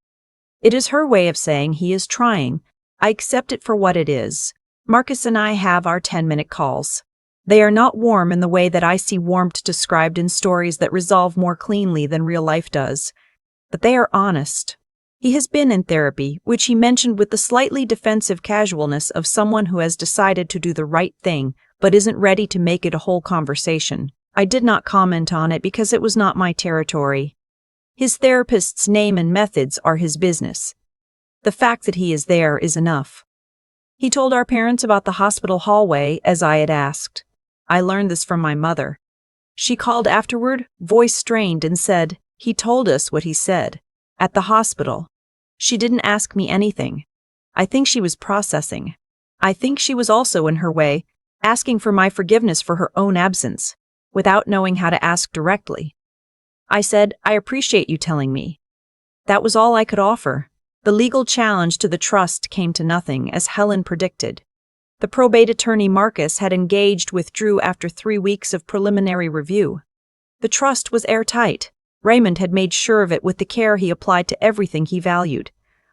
[SPEAKER 1] It is her way of saying he is trying. I accept it for what it is. Marcus and I have our 10-minute calls. They are not warm in the way that I see warmth described in stories that resolve more cleanly than real life does, but they are honest. He has been in therapy, which he mentioned with the slightly defensive casualness of someone who has decided to do the right thing but isn't ready to make it a whole conversation. I did not comment on it because it was not my territory. His therapist's name and methods are his business. The fact that he is there is enough. He told our parents about the hospital hallway, as I had asked. I learned this from my mother. She called afterward, voice strained, and said, "He told us what he said. At the hospital." She didn't ask me anything. I think she was processing. I think she was also, in her way, asking for my forgiveness for her own absence, without knowing how to ask directly. I said, "I appreciate you telling me." That was all I could offer. The legal challenge to the trust came to nothing, as Helen predicted. The probate attorney Marcus had engaged withdrew after 3 weeks of preliminary review. The trust was airtight. Raymond had made sure of it with the care he applied to everything he valued.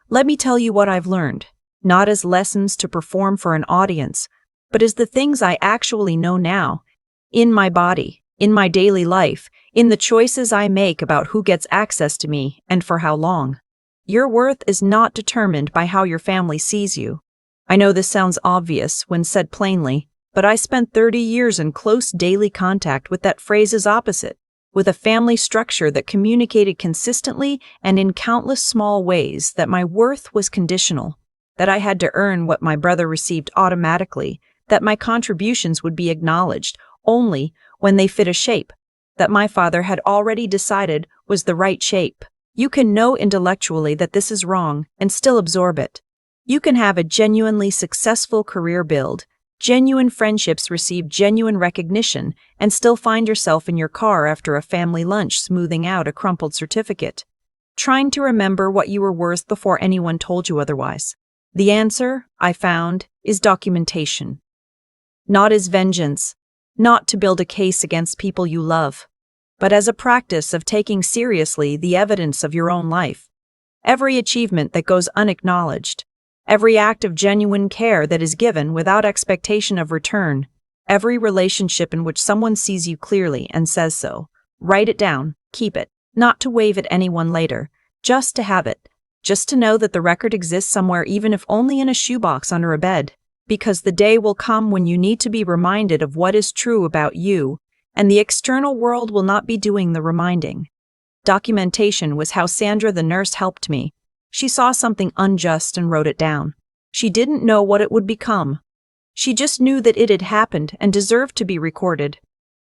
[SPEAKER 1] Let me tell you what I've learned, not as lessons to perform for an audience, but as the things I actually know now, in my body, in my daily life, in the choices I make about who gets access to me and for how long. Your worth is not determined by how your family sees you. I know this sounds obvious when said plainly, but I spent 30 years in close daily contact with that phrase's opposite, with a family structure that communicated consistently and in countless small ways that my worth was conditional, that I had to earn what my brother received automatically, that my contributions would be acknowledged only when they fit a shape that my father had already decided was the right shape. You can know intellectually that this is wrong and still absorb it. You can have a genuinely successful career build, genuine friendships receive genuine recognition, and still find yourself in your car after a family lunch smoothing out a crumpled certificate, trying to remember what you were worth before anyone told you otherwise. The answer, I found, is documentation. Not as vengeance, not to build a case against people you love, but as a practice of taking seriously the evidence of your own life. Every achievement that goes unacknowledged, every act of genuine care that is given without expectation of return, every relationship in which someone sees you clearly and says so. Write it down, keep it, not to wave at anyone later, just to have it, just to know that the record exists somewhere, even if only in a shoebox under a bed, because the day will come when you need to be reminded of what is true about you, and the external world will not be doing the reminding. Documentation was how Sandra the nurse helped me. She saw something unjust and wrote it down. She didn't know what it would become. She just knew that it had happened and deserved to be recorded.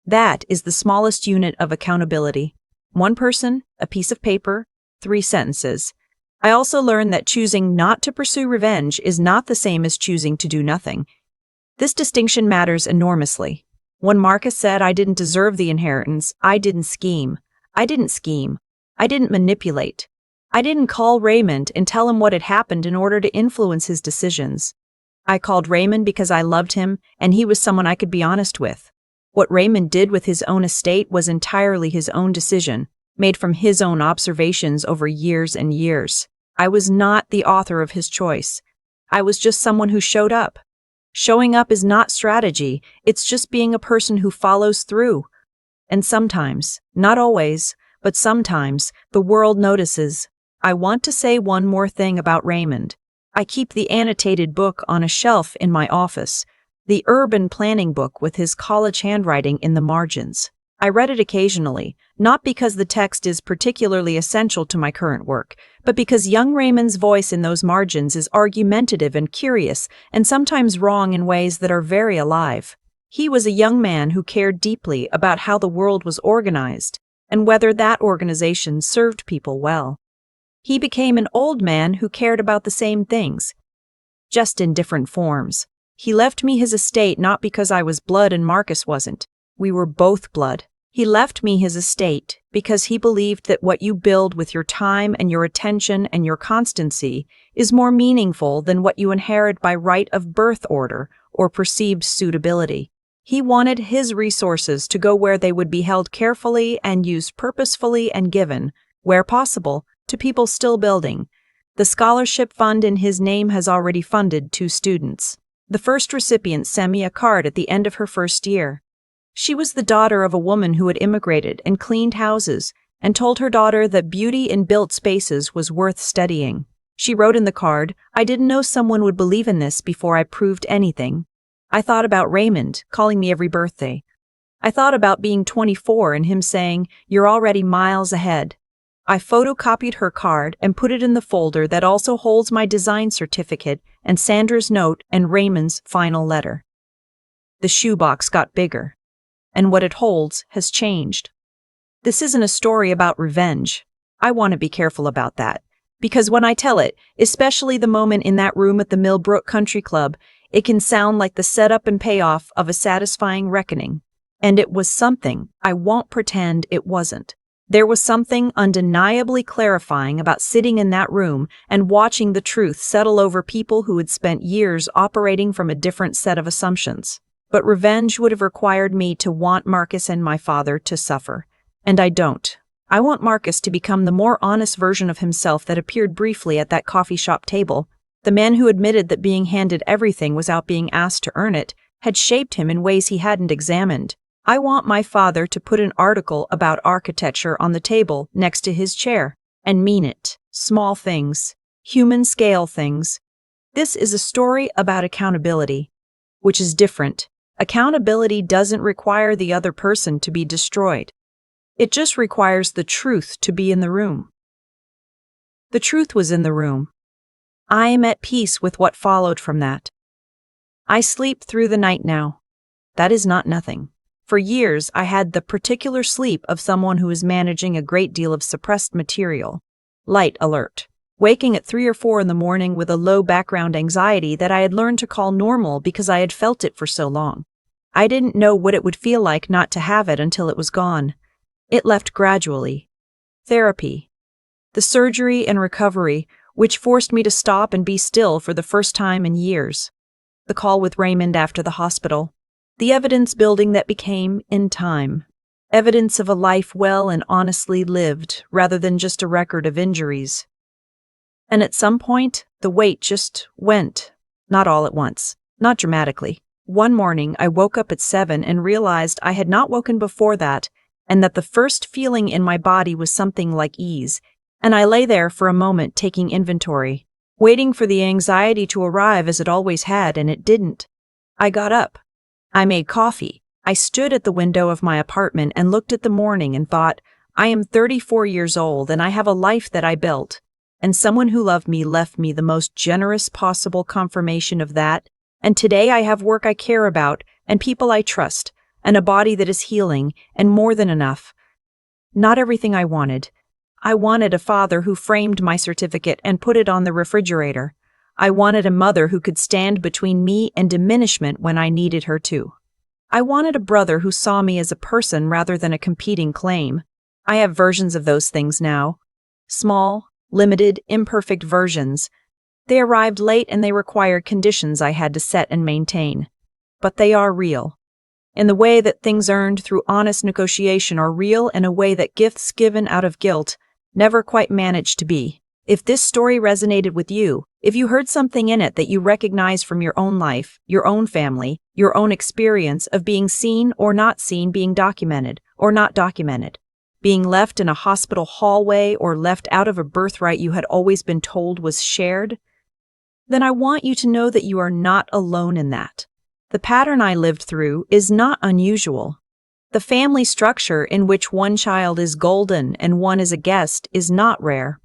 [SPEAKER 1] That is the smallest unit of accountability. 1 person, a piece of paper, 3 sentences. I also learned that choosing not to pursue revenge is not the same as choosing to do nothing. This distinction matters enormously. When Marcus said I didn't deserve the inheritance, I didn't scheme. I didn't manipulate. I didn't call Raymond and tell him what had happened in order to influence his decisions. I called Raymond because I loved him and he was someone I could be honest with. What Raymond did with his own estate was entirely his own decision, made from his own observations over years and years. I was not the author of his choice. I was just someone who showed up. Showing up is not strategy, it's just being a person who follows through. And sometimes, not always, but sometimes, the world notices. I want to say one more thing about Raymond. I keep the annotated book on a shelf in my office, the urban planning book with his college handwriting in the margins. I read it occasionally, not because the text is particularly essential to my current work, but because young Raymond's voice in those margins is argumentative and curious, and sometimes wrong in ways that are very alive. He was a young man who cared deeply about how the world was organized, and whether that organization served people well. He became an old man who cared about the same things, just in different forms. He left me his estate not because I was blood and Marcus wasn't. We were both blood. He left me his estate because he believed that what you build with your time and your attention and your constancy is more meaningful than what you inherit by right of birth order or perceived suitability. He wanted his resources to go where they would be held carefully and used purposefully and given, where possible, to people still building. The scholarship fund in his name has already funded 2 students. The first recipient sent me a card at the end of her first year. She was the daughter of a woman who had immigrated and cleaned houses and told her daughter that beauty in built spaces was worth studying. She wrote in the card, "I didn't know someone would believe in this before I proved anything." I thought about Raymond calling me every birthday. I thought about being 24 and him saying, "You're already miles ahead." I photocopied her card and put it in the folder that also holds my design certificate and Sandra's note and Raymond's final letter. The shoebox got bigger, and what it holds has changed. This isn't a story about revenge. I want to be careful about that, because when I tell it, especially the moment in that room at the Millbrook Country Club, it can sound like the setup and payoff of a satisfying reckoning. And it was something. I won't pretend it wasn't. There was something undeniably clarifying about sitting in that room and watching the truth settle over people who had spent years operating from a different set of assumptions. But revenge would have required me to want Marcus and my father to suffer. And I don't. I want Marcus to become the more honest version of himself that appeared briefly at that coffee shop table. The man who admitted that being handed everything without being asked to earn it had shaped him in ways he hadn't examined. I want my father to put an article about architecture on the table next to his chair, and mean it. Small things, human-scale things. This is a story about accountability, which is different. Accountability doesn't require the other person to be destroyed. It just requires the truth to be in the room. The truth was in the room. I am at peace with what followed from that. I sleep through the night now. That is not nothing. For years, I had the particular sleep of someone who is managing a great deal of suppressed material. Light alert. Waking at 3 or 4 in the morning with a low background anxiety that I had learned to call normal because I had felt it for so long. I didn't know what it would feel like not to have it until it was gone. It left gradually. Therapy. The surgery and recovery, which forced me to stop and be still for the first time in years. The call with Raymond after the hospital. The evidence building that became, in time, evidence of a life well and honestly lived rather than just a record of injuries. And at some point, the weight just went. Not all at once, not dramatically. One morning, I woke up at 7 and realized I had not woken before that, and that the first feeling in my body was something like ease, and I lay there for a moment taking inventory, waiting for the anxiety to arrive as it always had, and it didn't. I got up. I made coffee. I stood at the window of my apartment and looked at the morning and thought, I am 34 years old and I have a life that I built, and someone who loved me left me the most generous possible confirmation of that, and today I have work I care about and people I trust, and a body that is healing, and more than enough. Not everything I wanted. I wanted a father who framed my certificate and put it on the refrigerator. I wanted a mother who could stand between me and diminishment when I needed her to. I wanted a brother who saw me as a person rather than a competing claim. I have versions of those things now. Small, limited, imperfect versions. They arrived late and they required conditions I had to set and maintain. But they are real. In the way that things earned through honest negotiation are real, in a way that gifts given out of guilt never quite managed to be. If this story resonated with you, if you heard something in it that you recognize from your own life, your own family, your own experience of being seen or not seen, being documented or not documented, being left in a hospital hallway or left out of a birthright you had always been told was shared, then I want you to know that you are not alone in that. The pattern I lived through is not unusual. The family structure in which one child is golden and one is a guest is not rare.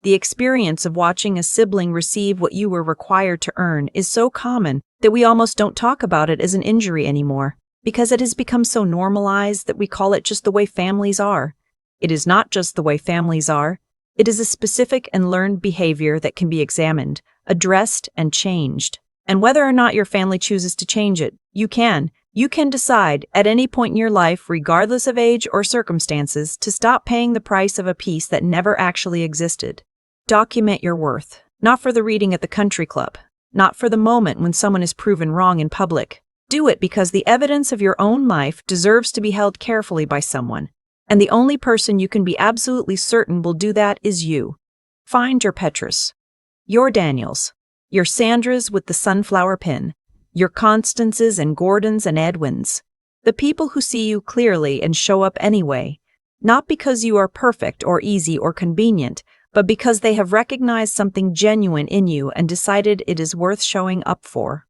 [SPEAKER 1] The experience of watching a sibling receive what you were required to earn is so common that we almost don't talk about it as an injury anymore, because it has become so normalized that we call it just the way families are. It is not just the way families are. It is a specific and learned behavior that can be examined, addressed, and changed. And whether or not your family chooses to change it, you can. You can decide at any point in your life, regardless of age or circumstances, to stop paying the price of a piece that never actually existed. Document your worth, not for the reading at the country club, not for the moment when someone is proven wrong in public. Do it because the evidence of your own life deserves to be held carefully by someone, and the only person you can be absolutely certain will do that is you. Find your Petrus, your Daniels, your Sandras with the sunflower pin, your Constances and Gordons and Edwins, the people who see you clearly and show up anyway, not because you are perfect or easy or convenient, but because they have recognized something genuine in you and decided it is worth showing up for.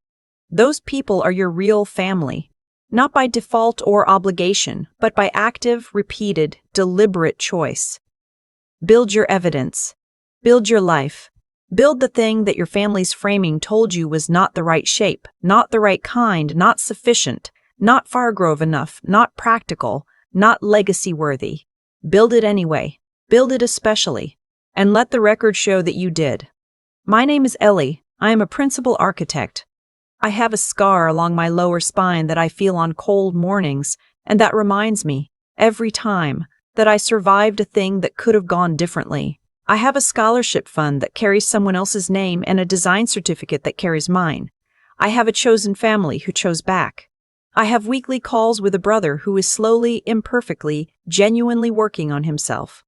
[SPEAKER 1] Those people are your real family, not by default or obligation, but by active, repeated, deliberate choice. Build your evidence. Build your life. Build the thing that your family's framing told you was not the right shape, not the right kind, not sufficient, not Fargrove enough, not practical, not legacy-worthy. Build it anyway. Build it especially. And let the record show that you did. My name is Ellie. I am a principal architect. I have a scar along my lower spine that I feel on cold mornings, and that reminds me, every time, that I survived a thing that could have gone differently. I have a scholarship fund that carries someone else's name and a design certificate that carries mine. I have a chosen family who chose back. I have weekly calls with a brother who is slowly, imperfectly, genuinely working on himself.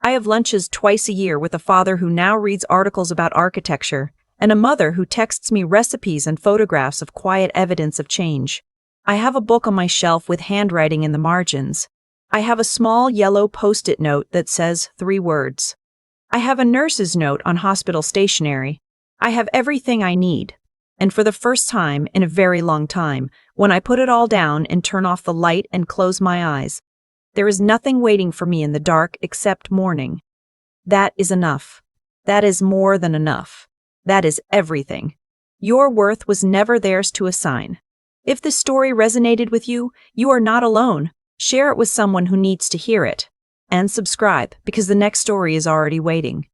[SPEAKER 1] I have lunches twice a year with a father who now reads articles about architecture, and a mother who texts me recipes and photographs of quiet evidence of change. I have a book on my shelf with handwriting in the margins. I have a small yellow post-it note that says 3 words. I have a nurse's note on hospital stationery. I have everything I need. And for the first time in a very long time, when I put it all down and turn off the light and close my eyes, there is nothing waiting for me in the dark except morning. That is enough. That is more than enough. That is everything. Your worth was never theirs to assign. If this story resonated with you, you are not alone. Share it with someone who needs to hear it. And subscribe, because the next story is already waiting.